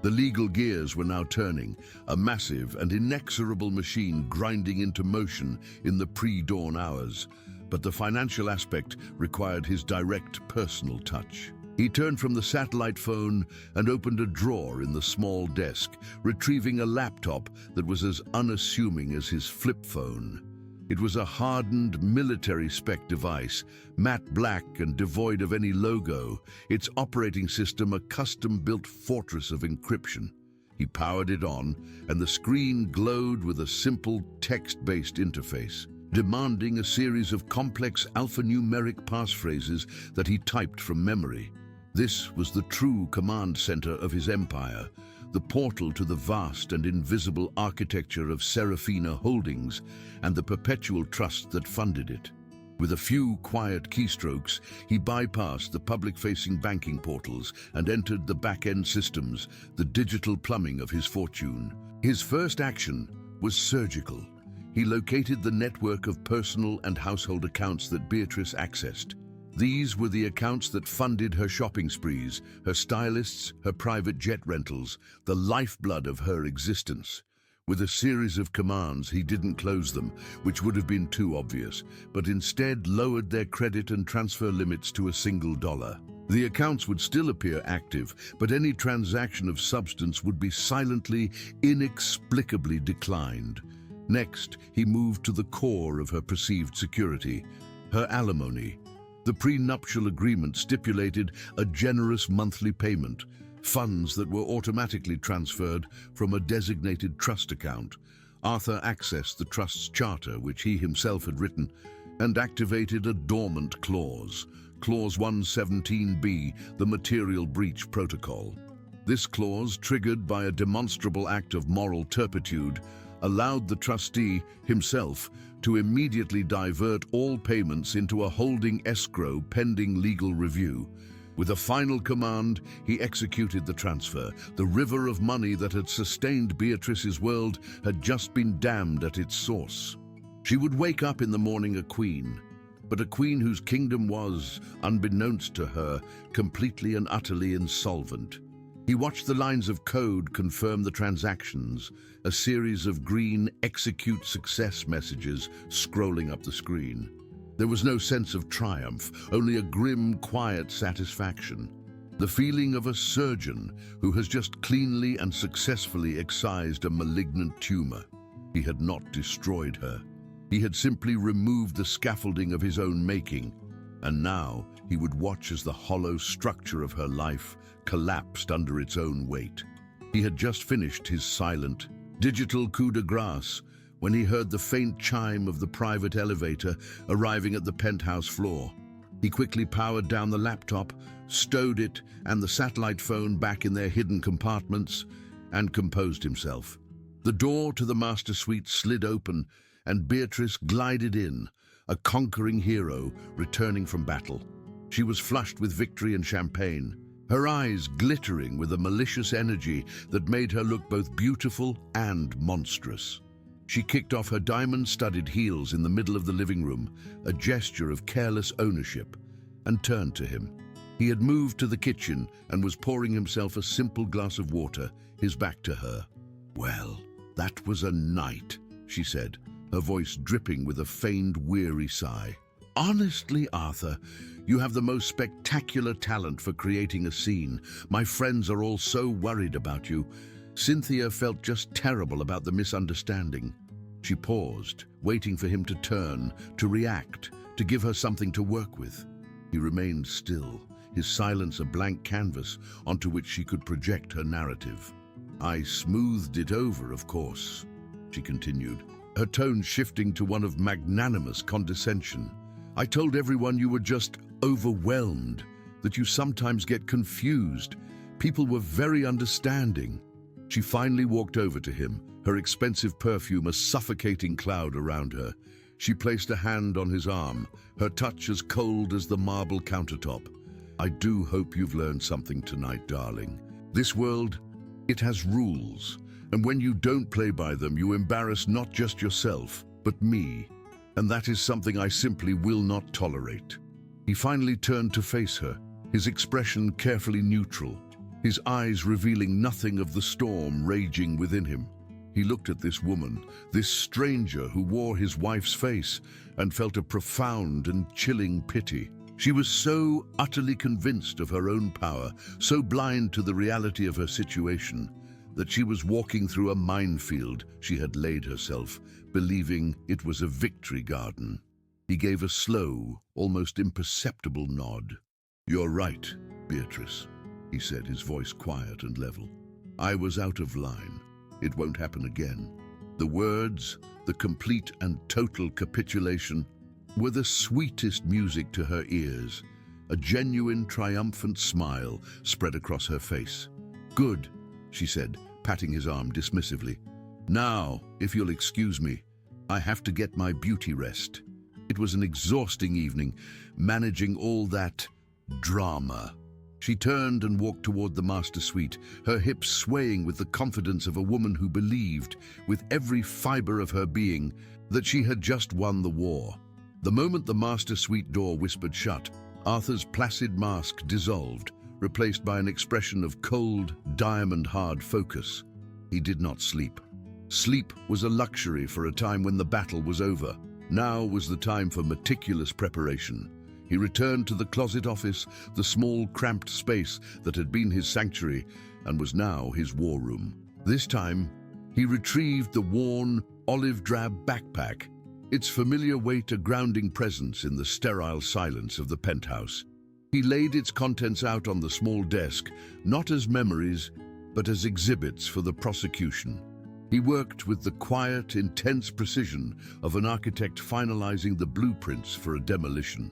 The legal gears were now turning, a massive and inexorable machine grinding into motion in the pre-dawn hours. But the financial aspect required his direct personal touch. He turned from the satellite phone and opened a drawer in the small desk, retrieving a laptop that was as unassuming as his flip phone. It was a hardened military-spec device, matte black and devoid of any logo, its operating system a custom-built fortress of encryption. He powered it on, and the screen glowed with a simple text-based interface, demanding a series of complex alphanumeric passphrases that he typed from memory. This was the true command center of his empire, the portal to the vast and invisible architecture of Serafina Holdings and the perpetual trust that funded it. With a few quiet keystrokes, he bypassed the public-facing banking portals and entered the back-end systems, the digital plumbing of his fortune. His first action was surgical. He located the network of personal and household accounts that Beatrice accessed. These were the accounts that funded her shopping sprees, her stylists, her private jet rentals, the lifeblood of her existence. With a series of commands, he didn't close them, which would have been too obvious, but instead lowered their credit and transfer limits to $1. The accounts would still appear active, but any transaction of substance would be silently, inexplicably declined. Next, he moved to the core of her perceived security, her alimony. The prenuptial agreement stipulated a generous monthly payment, funds that were automatically transferred from a designated trust account. Arthur accessed the trust's charter, which he himself had written, and activated a dormant clause, Clause 117B, the Material Breach Protocol. This clause, triggered by a demonstrable act of moral turpitude, allowed the trustee himself to immediately divert all payments into a holding escrow pending legal review. With a final command, he executed the transfer. The river of money that had sustained Beatrice's world had just been dammed at its source. She would wake up in the morning a queen, but a queen whose kingdom was, unbeknownst to her, completely and utterly insolvent. He watched the lines of code confirm the transactions, a series of green "execute success" messages scrolling up the screen. There was no sense of triumph, only a grim, quiet satisfaction. The feeling of a surgeon who has just cleanly and successfully excised a malignant tumor. He had not destroyed her. He had simply removed the scaffolding of his own making, And now he would watch as the hollow structure of her life collapsed under its own weight. He had just finished his silent, digital coup de grace when he heard the faint chime of the private elevator arriving at the penthouse floor. He quickly powered down the laptop, stowed it and the satellite phone back in their hidden compartments, and composed himself. The door to the master suite slid open, and Beatrice glided in, a conquering hero returning from battle. She was flushed with victory and champagne, her eyes glittering with a malicious energy that made her look both beautiful and monstrous. She kicked off her diamond-studded heels in the middle of the living room, a gesture of careless ownership, and turned to him. He had moved to the kitchen and was pouring himself a simple glass of water, his back to her. "Well, that was a night," she said, her voice dripping with a feigned weary sigh. "Honestly, Arthur, you have the most spectacular talent for creating a scene. My friends are all so worried about you." Cynthia felt just terrible about the misunderstanding. She paused, waiting for him to turn, to react, to give her something to work with. He remained still, his silence a blank canvas onto which she could project her narrative. "I smoothed it over, of course," she continued, her tone shifting to one of magnanimous condescension. "I told everyone you were just overwhelmed, that you sometimes get confused. People were very understanding." She finally walked over to him, her expensive perfume a suffocating cloud around her. She placed a hand on his arm, her touch as cold as the marble countertop. "I do hope you've learned something tonight, darling. This world, it has rules, and when you don't play by them, you embarrass not just yourself, but me. And that is something I simply will not tolerate." He finally turned to face her, his expression carefully neutral, his eyes revealing nothing of the storm raging within him. He looked at this woman, this stranger who wore his wife's face, and felt a profound and chilling pity. She was so utterly convinced of her own power, so blind to the reality of her situation, that she was walking through a minefield she had laid herself, believing it was a victory garden. He gave a slow, almost imperceptible nod. "You're right, Beatrice," he said, his voice quiet and level. "I was out of line. It won't happen again." The words, the complete and total capitulation, were the sweetest music to her ears. A genuine, triumphant smile spread across her face. "Good," she said, patting his arm dismissively. "Now, if you'll excuse me, I have to get my beauty rest." It was an exhausting evening, managing all that drama. She turned and walked toward the master suite, her hips swaying with the confidence of a woman who believed, with every fiber of her being, that she had just won the war. The moment the master suite door whispered shut, Arthur's placid mask dissolved, replaced by an expression of cold, diamond-hard focus. He did not sleep. Sleep was a luxury for a time when the battle was over. Now was the time for meticulous preparation. He returned to the closet office, the small, cramped space that had been his sanctuary and was now his war room. This time, he retrieved the worn, olive-drab backpack, its familiar weight a grounding presence in the sterile silence of the penthouse. He laid its contents out on the small desk, not as memories, but as exhibits for the prosecution. He worked with the quiet, intense precision of an architect finalizing the blueprints for a demolition.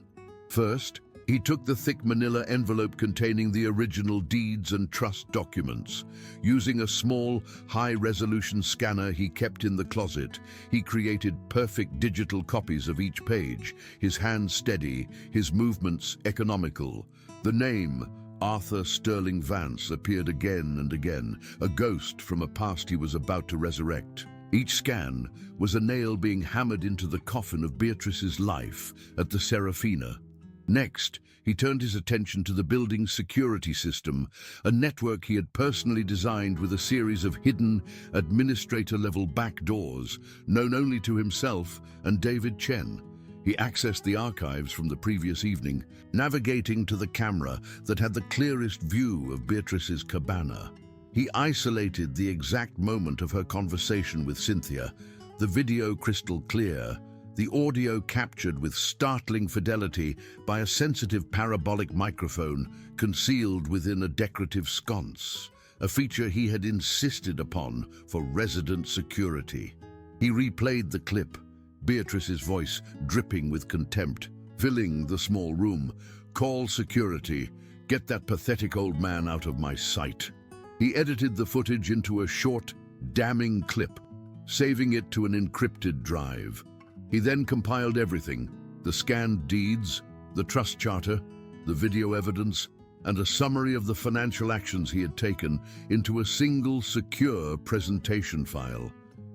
First, he took the thick manila envelope containing the original deeds and trust documents. Using a small, high-resolution scanner he kept in the closet, he created perfect digital copies of each page, his hands steady, his movements economical. The name, Arthur Sterling Vance, appeared again and again, a ghost from a past he was about to resurrect. Each scan was a nail being hammered into the coffin of Beatrice's life at the Serafina. Next, he turned his attention to the building's security system, a network he had personally designed with a series of hidden, administrator-level back doors, known only to himself and David Chen. He accessed the archives from the previous evening, navigating to the camera that had the clearest view of Beatrice's cabana. He isolated the exact moment of her conversation with Cynthia, the video crystal clear, the audio captured with startling fidelity by a sensitive parabolic microphone concealed within a decorative sconce, a feature he had insisted upon for resident security. He replayed the clip, Beatrice's voice dripping with contempt, filling the small room. "Call security. Get that pathetic old man out of my sight." He edited the footage into a short, damning clip, saving it to an encrypted drive. He then compiled everything: the scanned deeds, the trust charter, the video evidence, and a summary of the financial actions he had taken into a single secure presentation file.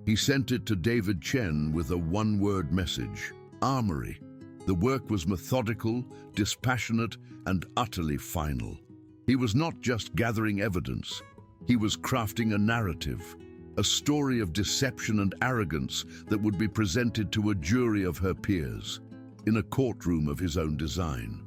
He sent it to David Chen with a one-word message: Armory. The work was methodical, dispassionate, and utterly final. He was not just gathering evidence. He was crafting a narrative, a story of deception and arrogance that would be presented to a jury of her peers, in a courtroom of his own design.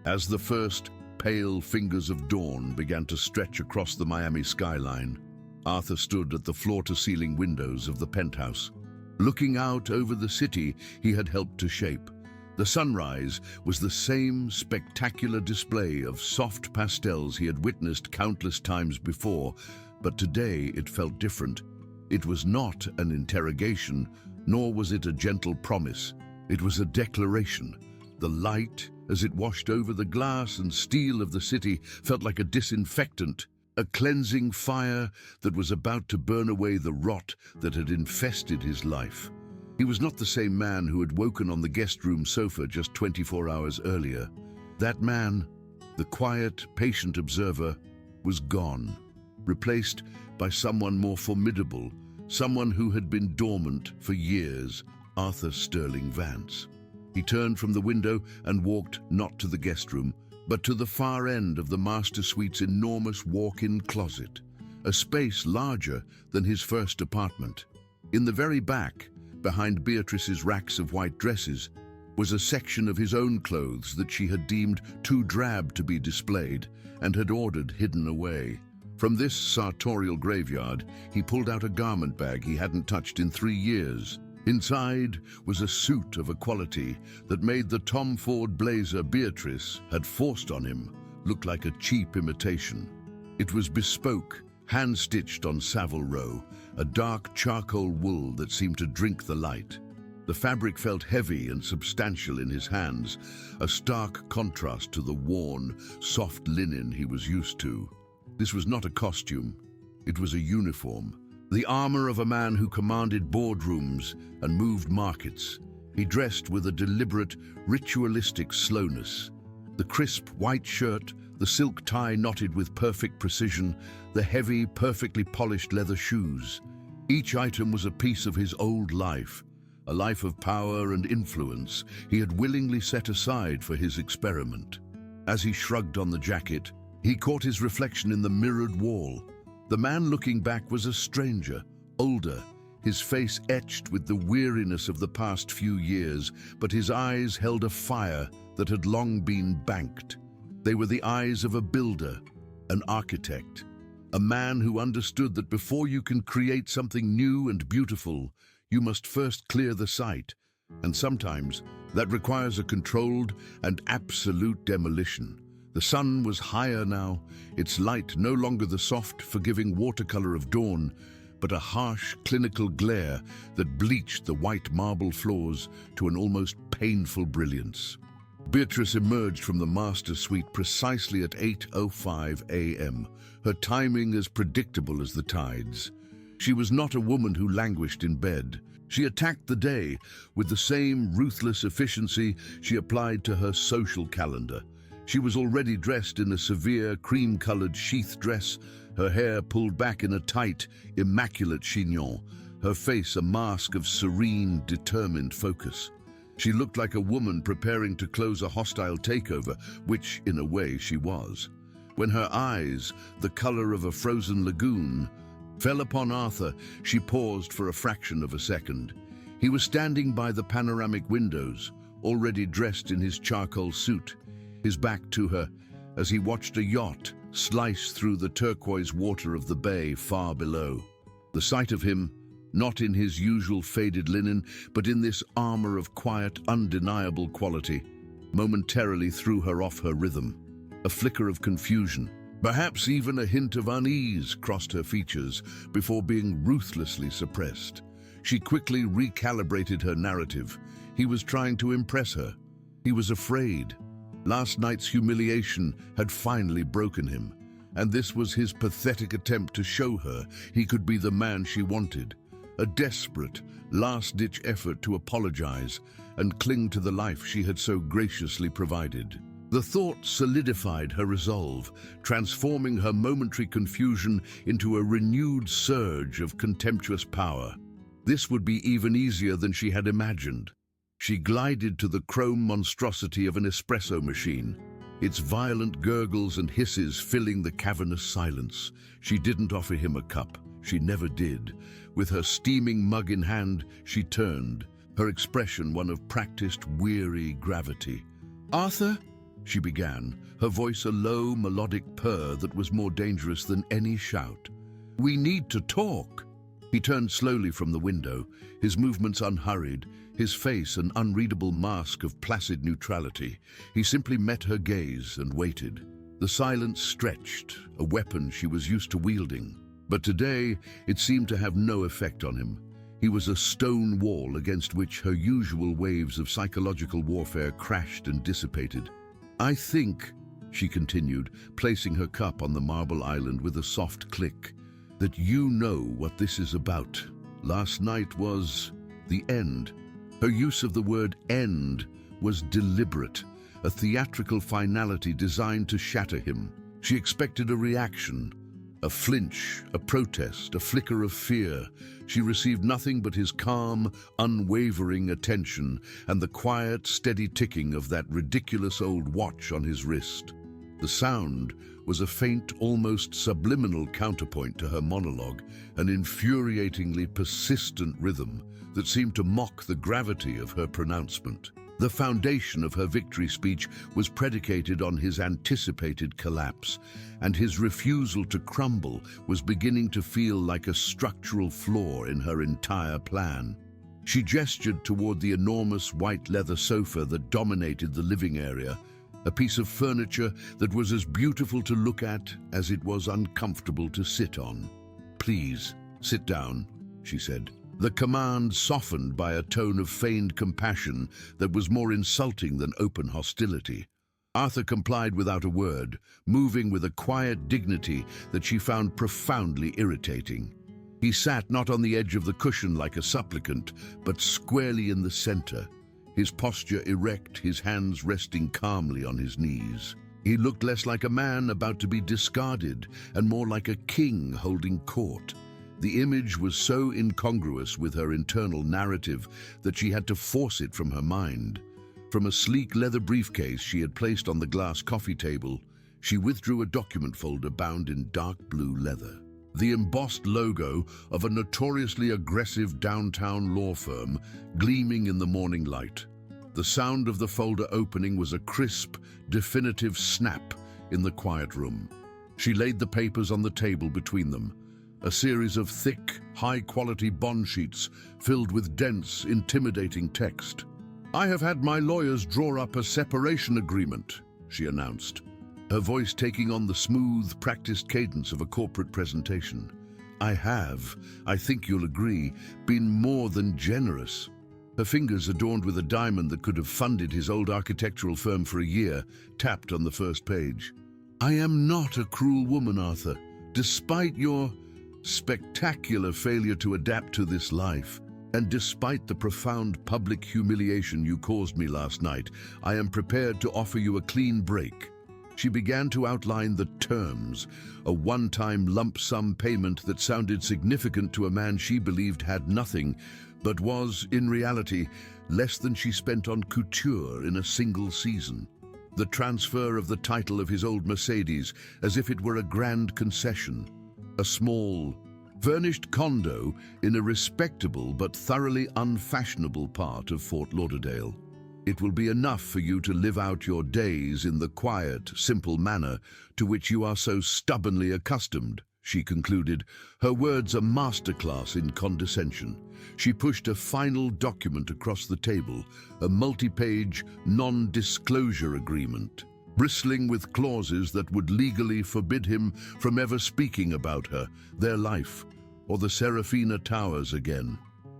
As the first pale fingers of dawn began to stretch across the Miami skyline, Arthur stood at the floor-to-ceiling windows of the penthouse, looking out over the city he had helped to shape. The sunrise was the same spectacular display of soft pastels he had witnessed countless times before, but today it felt different. It was not an interrogation, nor was it a gentle promise. It was a declaration. The light, as it washed over the glass and steel of the city, felt like a disinfectant, a cleansing fire that was about to burn away the rot that had infested his life. He was not the same man who had woken on the guest room sofa just 24 hours earlier. That man, the quiet, patient observer, was gone, replaced by someone more formidable, someone who had been dormant for years, Arthur Sterling Vance. He turned from the window and walked not to the guest room, but to the far end of the master suite's enormous walk-in closet, a space larger than his first apartment. In the very back, behind Beatrice's racks of white dresses, was a section of his own clothes that she had deemed too drab to be displayed and had ordered hidden away. From this sartorial graveyard, he pulled out a garment bag he hadn't touched in 3 years. Inside was a suit of a quality that made the Tom Ford blazer Beatrice had forced on him look like a cheap imitation. It was bespoke, hand-stitched on Savile Row, a dark charcoal wool that seemed to drink the light. The fabric felt heavy and substantial in his hands, a stark contrast to the worn, soft linen he was used to. This was not a costume, it was a uniform, the armor of a man who commanded boardrooms and moved markets. He dressed with a deliberate, ritualistic slowness. The crisp white shirt, the silk tie knotted with perfect precision, the heavy, perfectly polished leather shoes. Each item was a piece of his old life, a life of power and influence he had willingly set aside for his experiment. As he shrugged on the jacket, he caught his reflection in the mirrored wall. The man looking back was a stranger, older, his face etched with the weariness of the past few years, but his eyes held a fire that had long been banked. They were the eyes of a builder, an architect, a man who understood that before you can create something new and beautiful, you must first clear the site, and sometimes that requires a controlled and absolute demolition. The sun was higher now, its light no longer the soft, forgiving watercolor of dawn, but a harsh, clinical glare that bleached the white marble floors to an almost painful brilliance. Beatrice emerged from the master suite precisely at 8:05 a.m., her timing as predictable as the tides. She was not a woman who languished in bed. She attacked the day with the same ruthless efficiency she applied to her social calendar. She was already dressed in a severe cream-colored sheath dress, her hair pulled back in a tight, immaculate chignon, her face a mask of serene, determined focus. She looked like a woman preparing to close a hostile takeover, which, in a way, she was. When her eyes, the color of a frozen lagoon, fell upon Arthur, she paused for a fraction of a second. He was standing by the panoramic windows, already dressed in his charcoal suit, his back to her, as he watched a yacht slice through the turquoise water of the bay far below. The sight of him, not in his usual faded linen, but in this armor of quiet, undeniable quality, momentarily threw her off her rhythm. A flicker of confusion, perhaps even a hint of unease, crossed her features before being ruthlessly suppressed. She quickly recalibrated her narrative. He was trying to impress her. He was afraid. Last night's humiliation had finally broken him, and this was his pathetic attempt to show her he could be the man she wanted. A desperate, last-ditch effort to apologize and cling to the life she had so graciously provided. The thought solidified her resolve, transforming her momentary confusion into a renewed surge of contemptuous power. This would be even easier than she had imagined. She glided to the chrome monstrosity of an espresso machine, its violent gurgles and hisses filling the cavernous silence. She didn't offer him a cup. She never did. With her steaming mug in hand, she turned, her expression one of practiced, weary gravity. "Arthur?" she began, her voice a low, melodic purr that was more dangerous than any shout. "We need to talk." He turned slowly from the window, his movements unhurried, his face an unreadable mask of placid neutrality. He simply met her gaze and waited. The silence stretched, a weapon she was used to wielding. But today, it seemed to have no effect on him. He was a stone wall against which her usual waves of psychological warfare crashed and dissipated. "I think," she continued, placing her cup on the marble island with a soft click, "that you know what this is about. Last night was the end." Her use of the word end was deliberate, a theatrical finality designed to shatter him. She expected a reaction, a flinch, a protest, a flicker of fear. She received nothing but his calm, unwavering attention and the quiet, steady ticking of that ridiculous old watch on his wrist. The sound was a faint, almost subliminal counterpoint to her monologue, an infuriatingly persistent rhythm that seemed to mock the gravity of her pronouncement. The foundation of her victory speech was predicated on his anticipated collapse, and his refusal to crumble was beginning to feel like a structural flaw in her entire plan. She gestured toward the enormous white leather sofa that dominated the living area, a piece of furniture that was as beautiful to look at as it was uncomfortable to sit on. "Please, sit down," she said. The command softened by a tone of feigned compassion that was more insulting than open hostility. Arthur complied without a word, moving with a quiet dignity that she found profoundly irritating. He sat not on the edge of the cushion like a supplicant, but squarely in the center, his posture erect, his hands resting calmly on his knees. He looked less like a man about to be discarded and more like a king holding court. The image was so incongruous with her internal narrative that she had to force it from her mind. From a sleek leather briefcase she had placed on the glass coffee table, she withdrew a document folder bound in dark blue leather. The embossed logo of a notoriously aggressive downtown law firm gleaming in the morning light. The sound of the folder opening was a crisp, definitive snap in the quiet room. She laid the papers on the table between them, a series of thick, high-quality bond sheets filled with dense, intimidating text. "I have had my lawyers draw up a separation agreement," she announced, her voice taking on the smooth, practiced cadence of a corporate presentation. "I think you'll agree, been more than generous." Her fingers, adorned with a diamond that could have funded his old architectural firm for a year, tapped on the first page. "I am not a cruel woman, Arthur. Despite your spectacular failure to adapt to this life, and despite the profound public humiliation you caused me last night, I am prepared to offer you a clean break." She began to outline the terms, a one-time lump sum payment that sounded significant to a man she believed had nothing, but was, in reality, less than she spent on couture in a single season. The transfer of the title of his old Mercedes as if it were a grand concession. A small, furnished condo in a respectable but thoroughly unfashionable part of Fort Lauderdale. "It will be enough for you to live out your days in the quiet, simple manner to which you are so stubbornly accustomed," she concluded, her words a masterclass in condescension. She pushed a final document across the table, a multi-page non-disclosure agreement, bristling with clauses that would legally forbid him from ever speaking about her, their life, or the Serafina Towers again.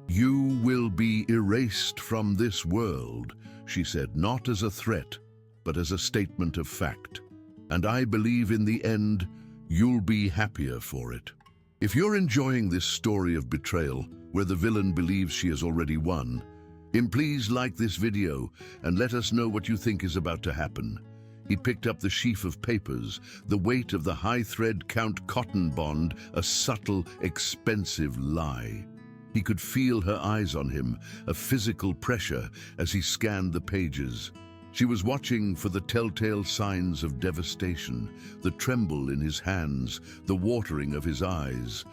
"You will be erased from this world," she said, not as a threat, but as a statement of fact. "And I believe in the end, you'll be happier for it." If you're enjoying this story of betrayal, where the villain believes she has already won, then please like this video and let us know what you think is about to happen. He picked up the sheaf of papers, the weight of the high-thread Count Cotton bond, a subtle, expensive lie. He could feel her eyes on him, a physical pressure as he scanned the pages. She was watching for the telltale signs of devastation, the tremble in his hands, the watering of his eyes,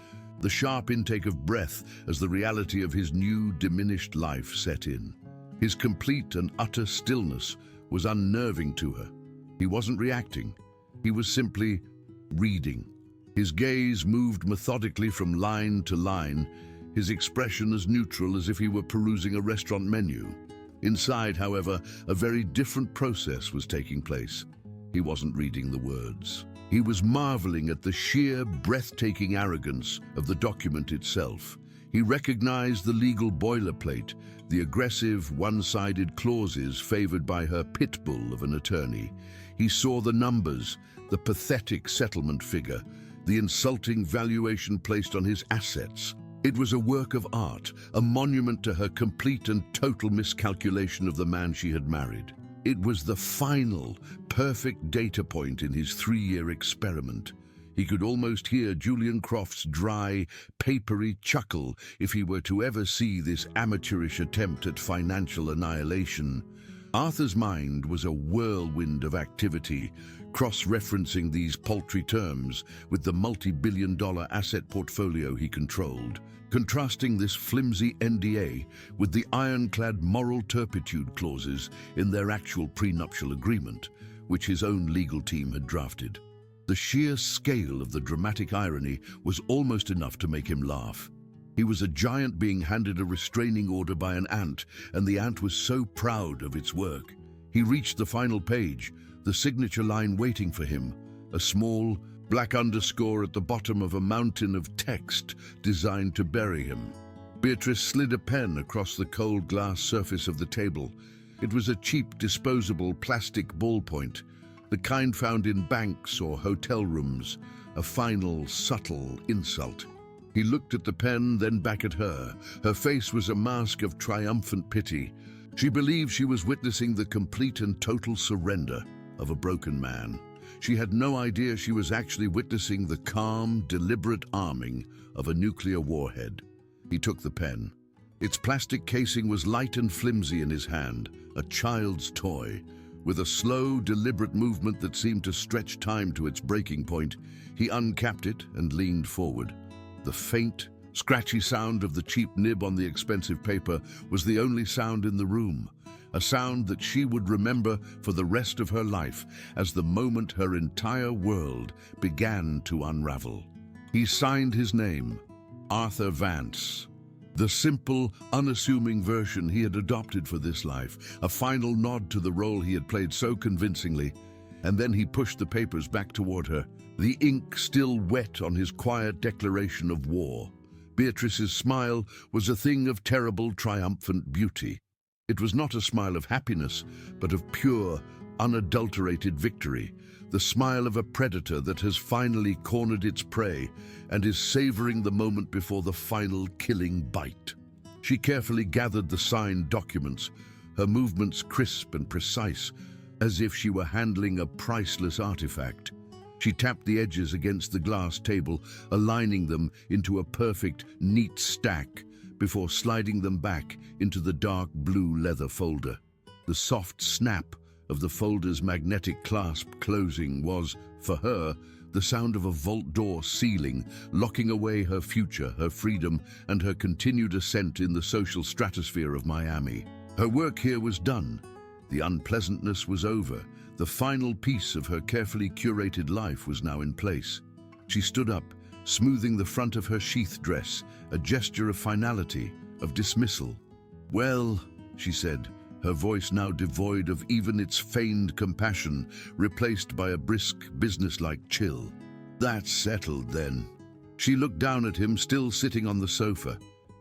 the sharp intake of breath as the reality of his new, diminished life set in. His complete and utter stillness was unnerving to her. He wasn't reacting. He was simply reading. His gaze moved methodically from line to line, his expression as neutral as if he were perusing a restaurant menu. Inside, however, a very different process was taking place. He wasn't reading the words. He was marveling at the sheer, breathtaking arrogance of the document itself. He recognized the legal boilerplate, the aggressive, one-sided clauses favored by her pit bull of an attorney. He saw the numbers, the pathetic settlement figure, the insulting valuation placed on his assets. It was a work of art, a monument to her complete and total miscalculation of the man she had married. It was the final, perfect data point in his 3-year experiment. He could almost hear Julian Croft's dry, papery chuckle if he were to ever see this amateurish attempt at financial annihilation. Arthur's mind was a whirlwind of activity, cross-referencing these paltry terms with the multi-billion-dollar asset portfolio he controlled, contrasting this flimsy NDA with the ironclad moral turpitude clauses in their actual prenuptial agreement, which his own legal team had drafted. The sheer scale of the dramatic irony was almost enough to make him laugh. He was a giant being handed a restraining order by an ant, and the ant was so proud of its work. He reached the final page, the signature line waiting for him, a small, black underscore at the bottom of a mountain of text designed to bury him. Beatrice slid a pen across the cold glass surface of the table. It was a cheap, disposable plastic ballpoint, the kind found in banks or hotel rooms, a final, subtle insult. He looked at the pen, then back at her. Her face was a mask of triumphant pity. She believed she was witnessing the complete and total surrender of a broken man. She had no idea she was actually witnessing the calm, deliberate arming of a nuclear warhead. He took the pen. Its plastic casing was light and flimsy in his hand, a child's toy. With a slow, deliberate movement that seemed to stretch time to its breaking point, he uncapped it and leaned forward. The faint, scratchy sound of the cheap nib on the expensive paper was the only sound in the room, a sound that she would remember for the rest of her life as the moment her entire world began to unravel. He signed his name, Arthur Vance. The simple, unassuming version he had adopted for this life, a final nod to the role he had played so convincingly, and then he pushed the papers back toward her, the ink still wet on his quiet declaration of war. Beatrice's smile was a thing of terrible, triumphant beauty. It was not a smile of happiness, but of pure, unadulterated victory, the smile of a predator that has finally cornered its prey and is savoring the moment before the final killing bite. She carefully gathered the signed documents, her movements crisp and precise, as if she were handling a priceless artifact. She tapped the edges against the glass table, aligning them into a perfect, neat stack before sliding them back into the dark blue leather folder. The soft snap of the folder's magnetic clasp closing was, for her, the sound of a vault door sealing, locking away her future, her freedom, and her continued ascent in the social stratosphere of Miami. Her work here was done. The unpleasantness was over. The final piece of her carefully curated life was now in place. She stood up, smoothing the front of her sheath dress, a gesture of finality, of dismissal. "Well," she said, her voice now devoid of even its feigned compassion, replaced by a brisk, businesslike chill. "That's settled, then." She looked down at him, still sitting on the sofa,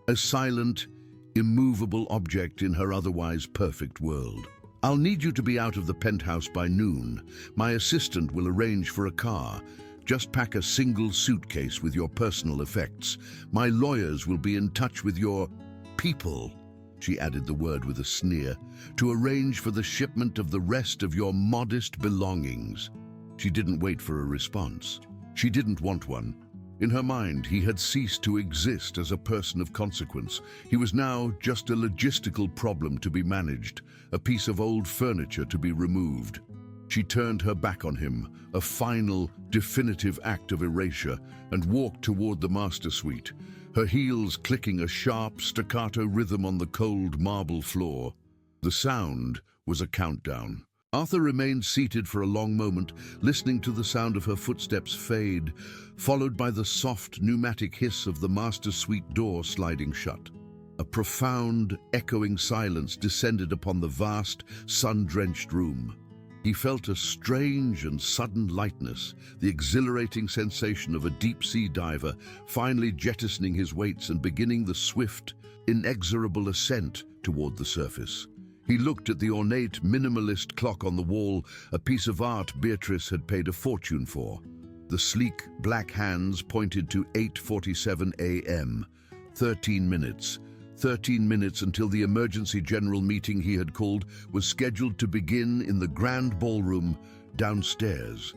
a silent, immovable object in her otherwise perfect world. "I'll need you to be out of the penthouse by noon. My assistant will arrange for a car. Just pack a single suitcase with your personal effects. My lawyers will be in touch with your people," she added the word with a sneer, "to arrange for the shipment of the rest of your modest belongings." She didn't wait for a response. She didn't want one. In her mind, he had ceased to exist as a person of consequence. He was now just a logistical problem to be managed, a piece of old furniture to be removed. She turned her back on him, a final, definitive act of erasure, and walked toward the master suite, her heels clicking a sharp, staccato rhythm on the cold marble floor. The sound was a countdown. Arthur remained seated for a long moment, listening to the sound of her footsteps fade, followed by the soft, pneumatic hiss of the master suite door sliding shut. A profound, echoing silence descended upon the vast, sun-drenched room. He felt a strange and sudden lightness, the exhilarating sensation of a deep-sea diver finally jettisoning his weights and beginning the swift, inexorable ascent toward the surface. He looked at the ornate, minimalist clock on the wall, a piece of art Beatrice had paid a fortune for. The sleek, black hands pointed to 8:47 a.m. 13 minutes. 13 minutes until the emergency general meeting he had called was scheduled to begin in the grand ballroom downstairs.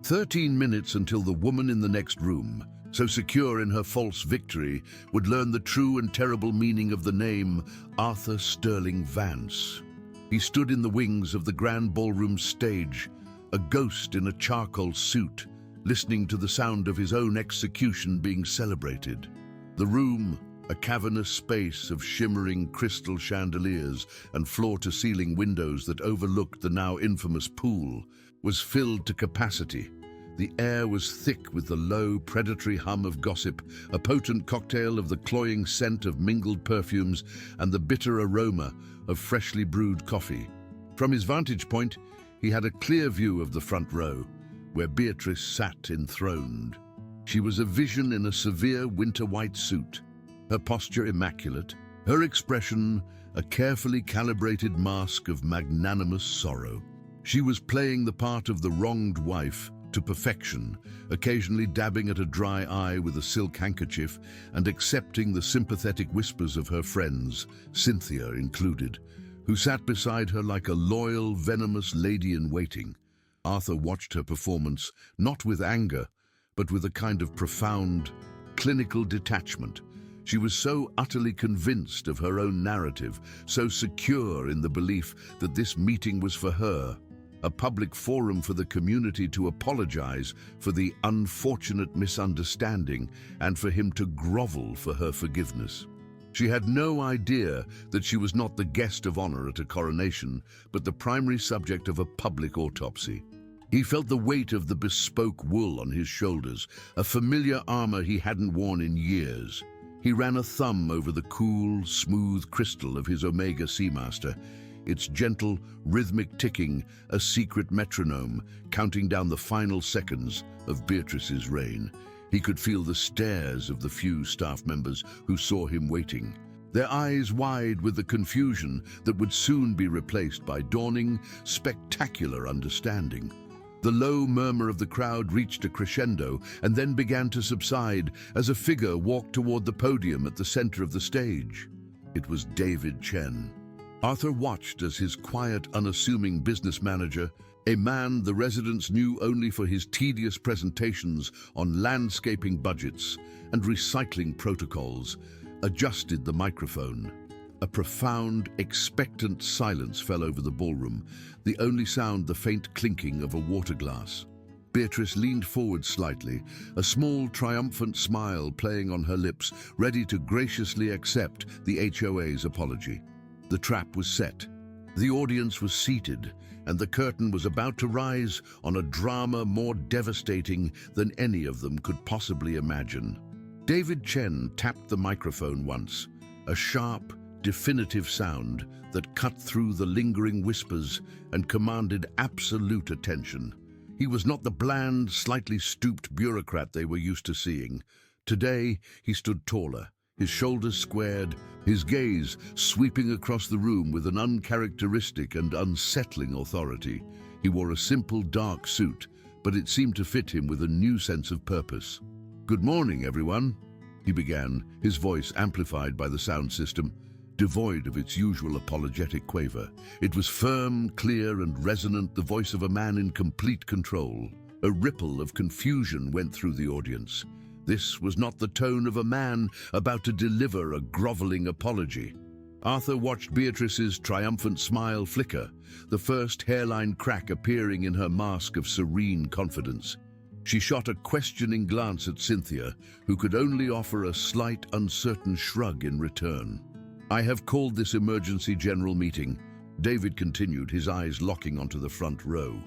13 minutes until the woman in the next room, so secure in her false victory, would learn the true and terrible meaning of the name Arthur Sterling Vance. He stood in the wings of the grand ballroom stage, a ghost in a charcoal suit, listening to the sound of his own execution being celebrated. The room, a cavernous space of shimmering crystal chandeliers and floor-to-ceiling windows that overlooked the now infamous pool, was filled to capacity. The air was thick with the low, predatory hum of gossip, a potent cocktail of the cloying scent of mingled perfumes and the bitter aroma of freshly brewed coffee. From his vantage point, he had a clear view of the front row, where Beatrice sat enthroned. She was a vision in a severe winter-white suit, her posture immaculate, her expression a carefully calibrated mask of magnanimous sorrow. She was playing the part of the wronged wife to perfection, occasionally dabbing at a dry eye with a silk handkerchief and accepting the sympathetic whispers of her friends, Cynthia included, who sat beside her like a loyal, venomous lady-in-waiting. Arthur watched her performance, not with anger, but with a kind of profound, clinical detachment. She was so utterly convinced of her own narrative, so secure in the belief that this meeting was for her, a public forum for the community to apologize for the unfortunate misunderstanding and for him to grovel for her forgiveness. She had no idea that she was not the guest of honor at a coronation, but the primary subject of a public autopsy. He felt the weight of the bespoke wool on his shoulders, a familiar armor he hadn't worn in years. He ran a thumb over the cool, smooth crystal of his Omega Seamaster, its gentle, rhythmic ticking a secret metronome, counting down the final seconds of Beatrice's reign. He could feel the stares of the few staff members who saw him waiting, their eyes wide with the confusion that would soon be replaced by dawning, spectacular understanding. The low murmur of the crowd reached a crescendo and then began to subside as a figure walked toward the podium at the center of the stage. It was David Chen. Arthur watched as his quiet, unassuming business manager, a man the residents knew only for his tedious presentations on landscaping budgets and recycling protocols, adjusted the microphone. A profound, expectant silence fell over the ballroom, the only sound the faint clinking of a water glass. Beatrice leaned forward slightly, a small, triumphant smile playing on her lips, ready to graciously accept the HOA's apology. The trap was set. The audience was seated, and the curtain was about to rise on a drama more devastating than any of them could possibly imagine. David Chen tapped the microphone once, a sharp, definitive sound that cut through the lingering whispers and commanded absolute attention. He was not the bland, slightly stooped bureaucrat they were used to seeing. Today, he stood taller, his shoulders squared, his gaze sweeping across the room with an uncharacteristic and unsettling authority. He wore a simple dark suit, but it seemed to fit him with a new sense of purpose. "Good morning, everyone," he began, his voice amplified by the sound system, devoid of its usual apologetic quaver. It was firm, clear, and resonant, the voice of a man in complete control. A ripple of confusion went through the audience. This was not the tone of a man about to deliver a groveling apology. Arthur watched Beatrice's triumphant smile flicker, the first hairline crack appearing in her mask of serene confidence. She shot a questioning glance at Cynthia, who could only offer a slight, uncertain shrug in return. "I have called this emergency general meeting," David continued, his eyes locking onto the front row,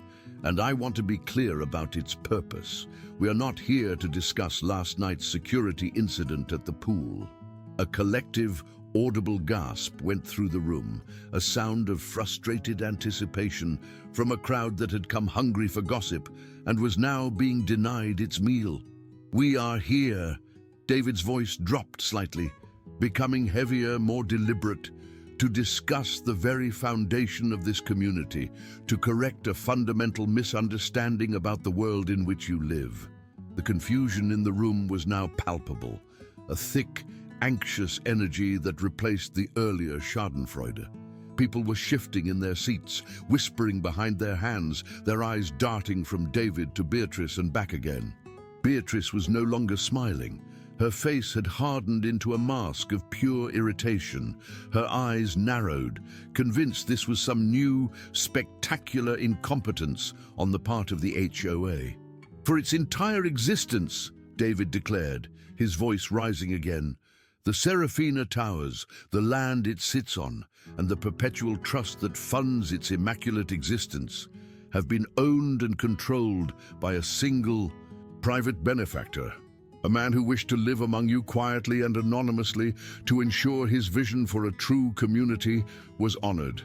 "and I want to be clear about its purpose. We are not here to discuss last night's security incident at the pool." A collective, audible gasp went through the room, a sound of frustrated anticipation from a crowd that had come hungry for gossip and was now being denied its meal. "We are here," David's voice dropped slightly, becoming heavier, more deliberate, "to discuss the very foundation of this community, to correct a fundamental misunderstanding about the world in which you live." The confusion in the room was now palpable, a thick, anxious energy that replaced the earlier schadenfreude. People were shifting in their seats, whispering behind their hands, their eyes darting from David to Beatrice and back again. Beatrice was no longer smiling. Her face had hardened into a mask of pure irritation. Her eyes narrowed, convinced this was some new, spectacular incompetence on the part of the HOA. "For its entire existence," David declared, his voice rising again, "the Serafina Towers, the land it sits on, and the perpetual trust that funds its immaculate existence, have been owned and controlled by a single private benefactor. A man who wished to live among you quietly and anonymously to ensure his vision for a true community was honored.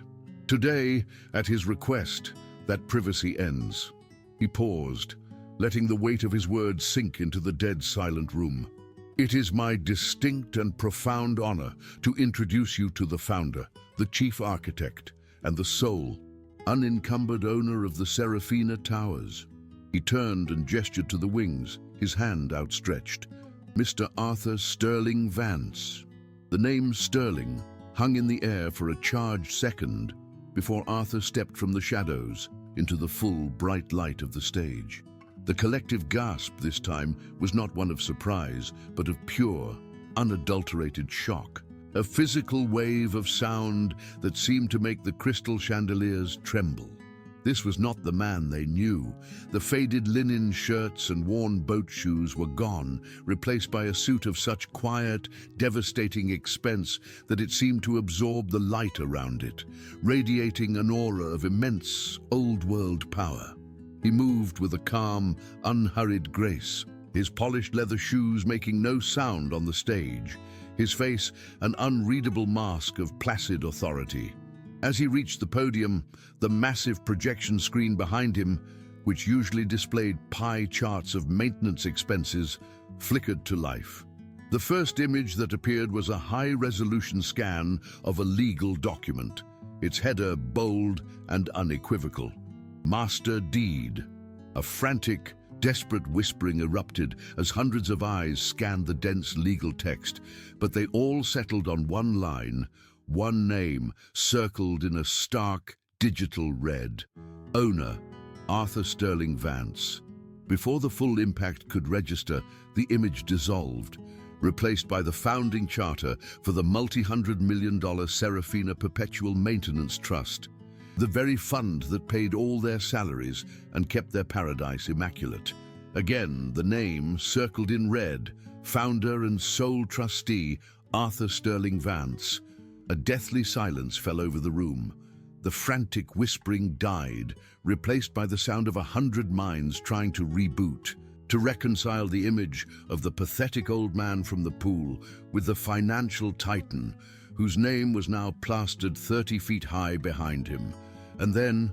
Today, at his request, that privacy ends." He paused, letting the weight of his words sink into the dead silent room. "It is my distinct and profound honor to introduce you to the founder, the chief architect, and the sole, unencumbered owner of the Serafina Towers." He turned and gestured to the wings, his hand outstretched. "Mr. Arthur Sterling Vance." The name Sterling hung in the air for a charged second before Arthur stepped from the shadows into the full, bright light of the stage. The collective gasp this time was not one of surprise, but of pure, unadulterated shock. A physical wave of sound that seemed to make the crystal chandeliers tremble. This was not the man they knew. The faded linen shirts and worn boat shoes were gone, replaced by a suit of such quiet, devastating expense that it seemed to absorb the light around it, radiating an aura of immense, old-world power. He moved with a calm, unhurried grace, his polished leather shoes making no sound on the stage, his face an unreadable mask of placid authority. As he reached the podium, the massive projection screen behind him, which usually displayed pie charts of maintenance expenses, flickered to life. The first image that appeared was a high-resolution scan of a legal document, its header bold and unequivocal. "Master Deed." A frantic, desperate whispering erupted as hundreds of eyes scanned the dense legal text, but they all settled on one line, one name circled in a stark, digital red. Owner, Arthur Sterling Vance. Before the full impact could register, the image dissolved, replaced by the founding charter for the multi-hundred-million-dollar Serafina Perpetual Maintenance Trust, the very fund that paid all their salaries and kept their paradise immaculate. Again, the name circled in red, founder and sole trustee, Arthur Sterling Vance. A deathly silence fell over the room. The frantic whispering died, replaced by the sound of 100 minds trying to reboot, to reconcile the image of the pathetic old man from the pool with the financial titan, whose name was now plastered 30 feet high behind him. And then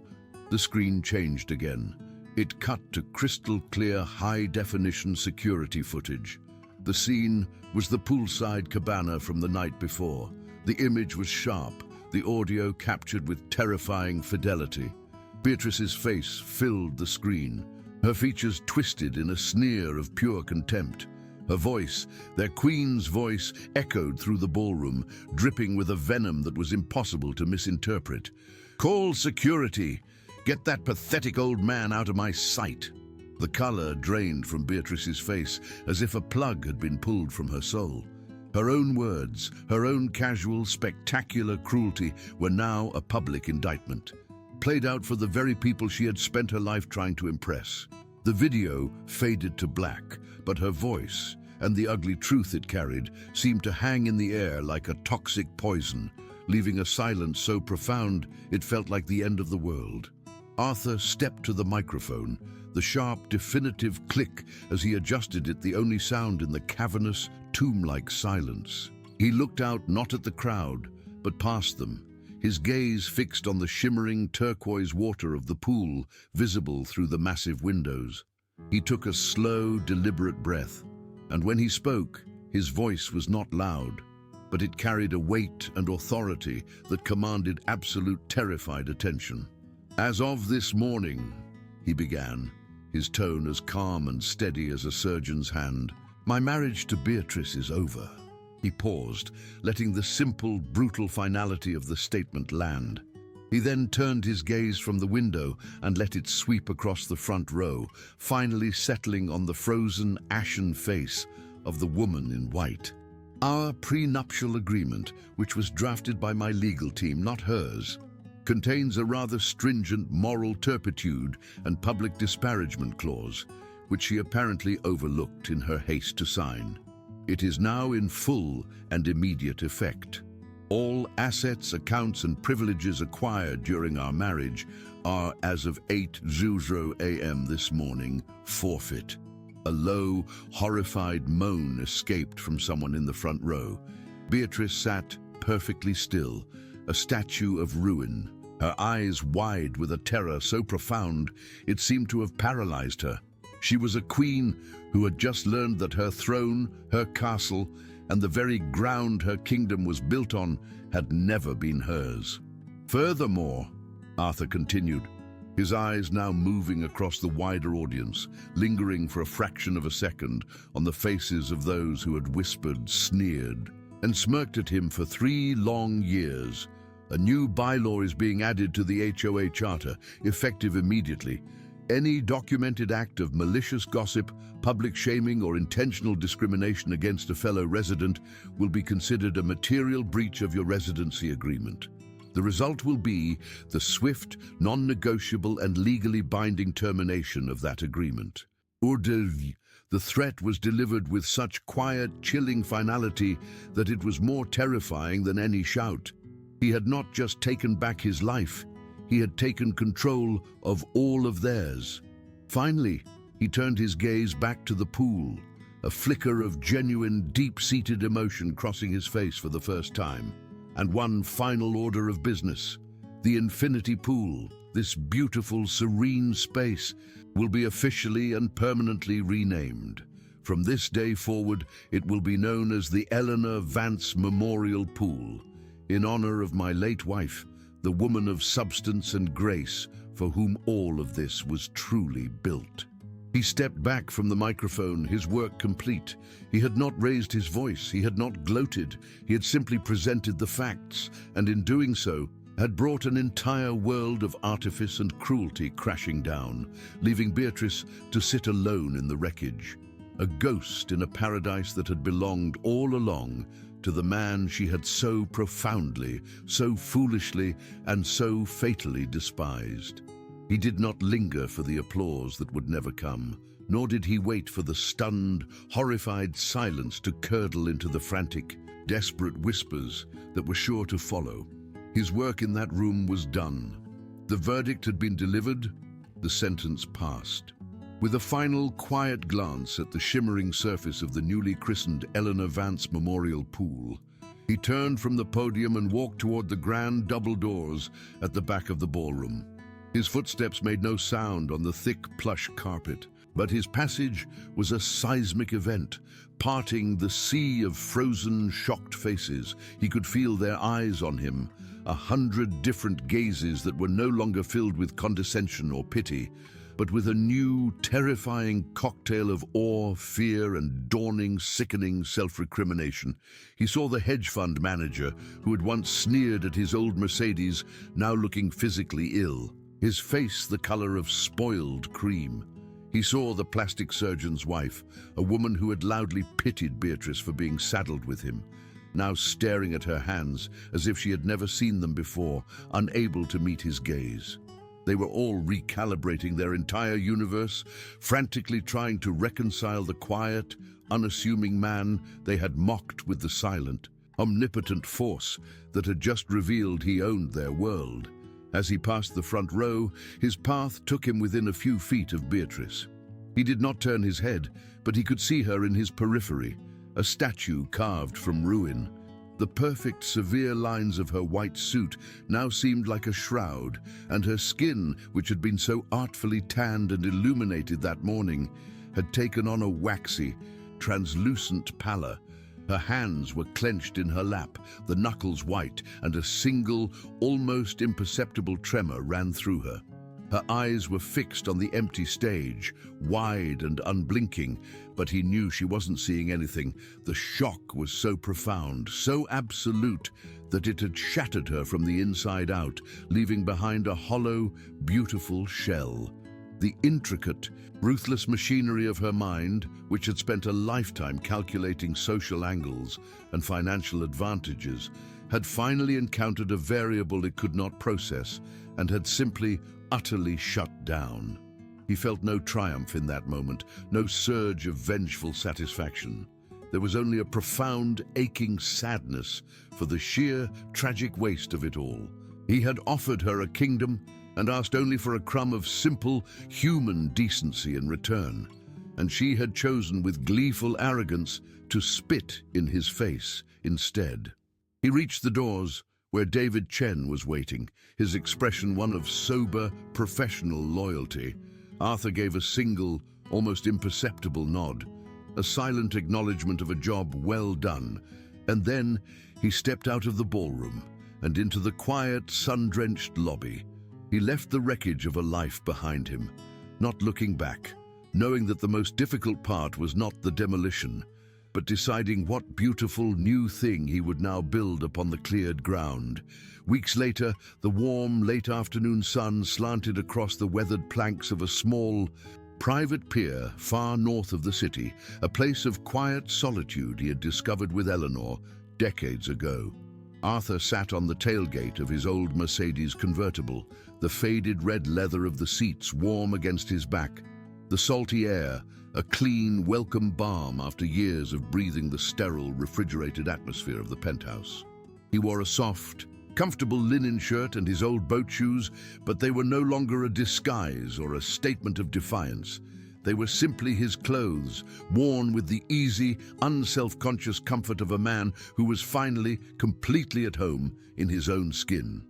the screen changed again. It cut to crystal clear, high-definition security footage. The scene was the poolside cabana from the night before. The image was sharp, the audio captured with terrifying fidelity. Beatrice's face filled the screen, her features twisted in a sneer of pure contempt. Her voice, their queen's voice, echoed through the ballroom, dripping with a venom that was impossible to misinterpret. "Call security! Get that pathetic old man out of my sight!" The color drained from Beatrice's face as if a plug had been pulled from her soul. Her own words, her own casual, spectacular cruelty were now a public indictment, played out for the very people she had spent her life trying to impress. The video faded to black, but her voice, and the ugly truth it carried, seemed to hang in the air like a toxic poison, leaving a silence so profound it felt like the end of the world. Arthur stepped to the microphone, the sharp, definitive click as he adjusted it, the only sound in the cavernous, tomb-like silence. He looked out not at the crowd, but past them, his gaze fixed on the shimmering turquoise water of the pool, visible through the massive windows. He took a slow, deliberate breath, and when he spoke, his voice was not loud, but it carried a weight and authority that commanded absolute, terrified attention. "As of this morning," he began, his tone as calm and steady as a surgeon's hand, "my marriage to Beatrice is over." He paused, letting the simple, brutal finality of the statement land. He then turned his gaze from the window and let it sweep across the front row, finally settling on the frozen, ashen face of the woman in white. "Our prenuptial agreement, which was drafted by my legal team, not hers, contains a rather stringent moral turpitude and public disparagement clause, which she apparently overlooked in her haste to sign. It is now in full and immediate effect. All assets, accounts, and privileges acquired during our marriage are, as of 8:00 a.m. this morning, forfeit." A low, horrified moan escaped from someone in the front row. Beatrice sat perfectly still, a statue of ruin, her eyes wide with a terror so profound it seemed to have paralyzed her. She was a queen who had just learned that her throne, her castle, and the very ground her kingdom was built on had never been hers. "Furthermore," Arthur continued, his eyes now moving across the wider audience, lingering for a fraction of a second on the faces of those who had whispered, sneered, and smirked at him for 3 long years. "A new bylaw is being added to the HOA Charter, effective immediately. Any documented act of malicious gossip, public shaming, or intentional discrimination against a fellow resident will be considered a material breach of your residency agreement. The result will be the swift, non-negotiable, and legally binding termination of that agreement." The threat was delivered with such quiet, chilling finality that it was more terrifying than any shout. He had not just taken back his life, he had taken control of all of theirs. Finally, he turned his gaze back to the pool, a flicker of genuine, deep-seated emotion crossing his face for the first time. And one final order of business. The infinity pool, this beautiful, serene space, will be officially and permanently renamed. From this day forward, it will be known as the Eleanor Vance Memorial Pool, in honor of my late wife, the woman of substance and grace for whom all of this was truly built. He stepped back from the microphone, his work complete. He had not raised his voice, he had not gloated, he had simply presented the facts, and in doing so, had brought an entire world of artifice and cruelty crashing down, leaving Beatrice to sit alone in the wreckage, a ghost in a paradise that had belonged all along to the man she had so profoundly, so foolishly, and so fatally despised. He did not linger for the applause that would never come, nor did he wait for the stunned, horrified silence to curdle into the frantic, desperate whispers that were sure to follow. His work in that room was done. The verdict had been delivered, the sentence passed. With a final quiet glance at the shimmering surface of the newly christened Eleanor Vance Memorial Pool, he turned from the podium and walked toward the grand double doors at the back of the ballroom. His footsteps made no sound on the thick plush carpet, but his passage was a seismic event, parting the sea of frozen, shocked faces. He could feel their eyes on him, 100 different gazes that were no longer filled with condescension or pity, but with a new, terrifying cocktail of awe, fear, and dawning, sickening self-recrimination. He saw the hedge fund manager, who had once sneered at his old Mercedes, now looking physically ill, his face the color of spoiled cream. He saw the plastic surgeon's wife, a woman who had loudly pitied Beatrice for being saddled with him, now staring at her hands as if she had never seen them before, unable to meet his gaze. They were all recalibrating their entire universe, frantically trying to reconcile the quiet, unassuming man they had mocked with the silent, omnipotent force that had just revealed he owned their world. As he passed the front row, his path took him within a few feet of Beatrice. He did not turn his head, but he could see her in his periphery, a statue carved from ruin. The perfect, severe lines of her white suit now seemed like a shroud, and her skin, which had been so artfully tanned and illuminated that morning, had taken on a waxy, translucent pallor. Her hands were clenched in her lap, the knuckles white, and a single, almost imperceptible tremor ran through her. Her eyes were fixed on the empty stage, wide and unblinking, but he knew she wasn't seeing anything. The shock was so profound, so absolute, that it had shattered her from the inside out, leaving behind a hollow, beautiful shell. The intricate, ruthless machinery of her mind, which had spent a lifetime calculating social angles and financial advantages, had finally encountered a variable it could not process and had simply, utterly shut down. He felt no triumph in that moment, no surge of vengeful satisfaction. There was only a profound, aching sadness for the sheer, tragic waste of it all. He had offered her a kingdom and asked only for a crumb of simple, human decency in return, and she had chosen with gleeful arrogance to spit in his face instead. He reached the doors, where David Chen was waiting, his expression one of sober, professional loyalty. Arthur gave a single, almost imperceptible nod, a silent acknowledgement of a job well done, and then he stepped out of the ballroom and into the quiet, sun-drenched lobby. He left the wreckage of a life behind him, not looking back, knowing that the most difficult part was not the demolition, but deciding what beautiful new thing he would now build upon the cleared ground. Weeks later, the warm, late afternoon sun slanted across the weathered planks of a small, private pier far north of the city, a place of quiet solitude he had discovered with Eleanor decades ago. Arthur sat on the tailgate of his old Mercedes convertible, the faded red leather of the seats warm against his back, the salty air, a clean, welcome balm after years of breathing the sterile, refrigerated atmosphere of the penthouse. He wore a soft, comfortable linen shirt and his old boat shoes, but they were no longer a disguise or a statement of defiance. They were simply his clothes, worn with the easy, unself-conscious comfort of a man who was finally completely at home in his own skin.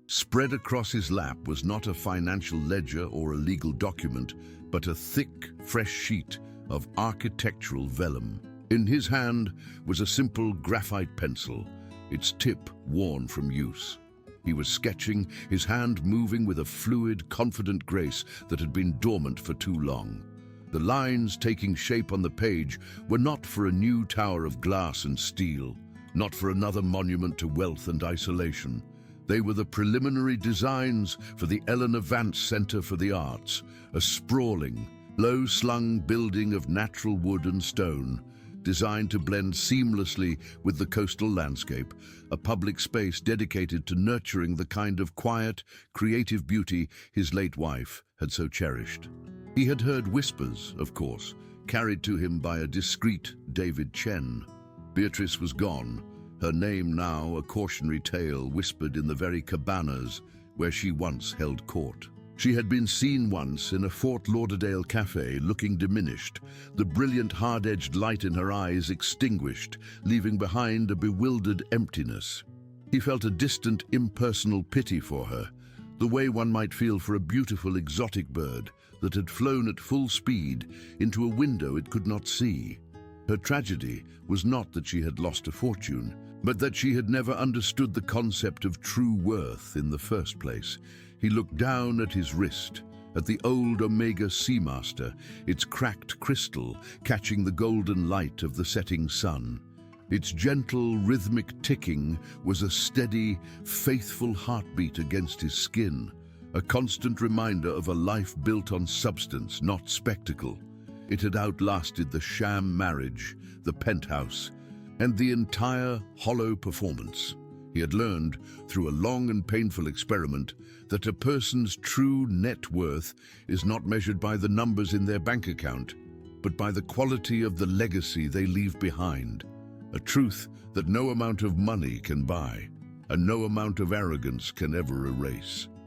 Spread across his lap was not a financial ledger or a legal document, but a thick, fresh sheet of architectural vellum. In his hand was a simple graphite pencil, its tip worn from use. He was sketching, his hand moving with a fluid, confident grace that had been dormant for too long. The lines taking shape on the page were not for a new tower of glass and steel, not for another monument to wealth and isolation. They were the preliminary designs for the Eleanor Vance Center for the Arts, a sprawling, low-slung building of natural wood and stone, designed to blend seamlessly with the coastal landscape, a public space dedicated to nurturing the kind of quiet, creative beauty his late wife had so cherished. He had heard whispers, of course, carried to him by a discreet David Chen. Beatrice was gone, her name now a cautionary tale whispered in the very cabanas where she once held court. She had been seen once in a Fort Lauderdale cafe looking diminished, the brilliant hard-edged light in her eyes extinguished, leaving behind a bewildered emptiness. He felt a distant, impersonal pity for her, the way one might feel for a beautiful exotic bird that had flown at full speed into a window it could not see. Her tragedy was not that she had lost a fortune, but that she had never understood the concept of true worth in the first place. He looked down at his wrist, at the old Omega Seamaster, its cracked crystal catching the golden light of the setting sun. Its gentle, rhythmic ticking was a steady, faithful heartbeat against his skin, a constant reminder of a life built on substance, not spectacle. It had outlasted the sham marriage, the penthouse, and the entire hollow performance. He had learned, through a long and painful experiment, that a person's true net worth is not measured by the numbers in their bank account, but by the quality of the legacy they leave behind. A truth that no amount of money can buy, and no amount of arrogance can ever erase.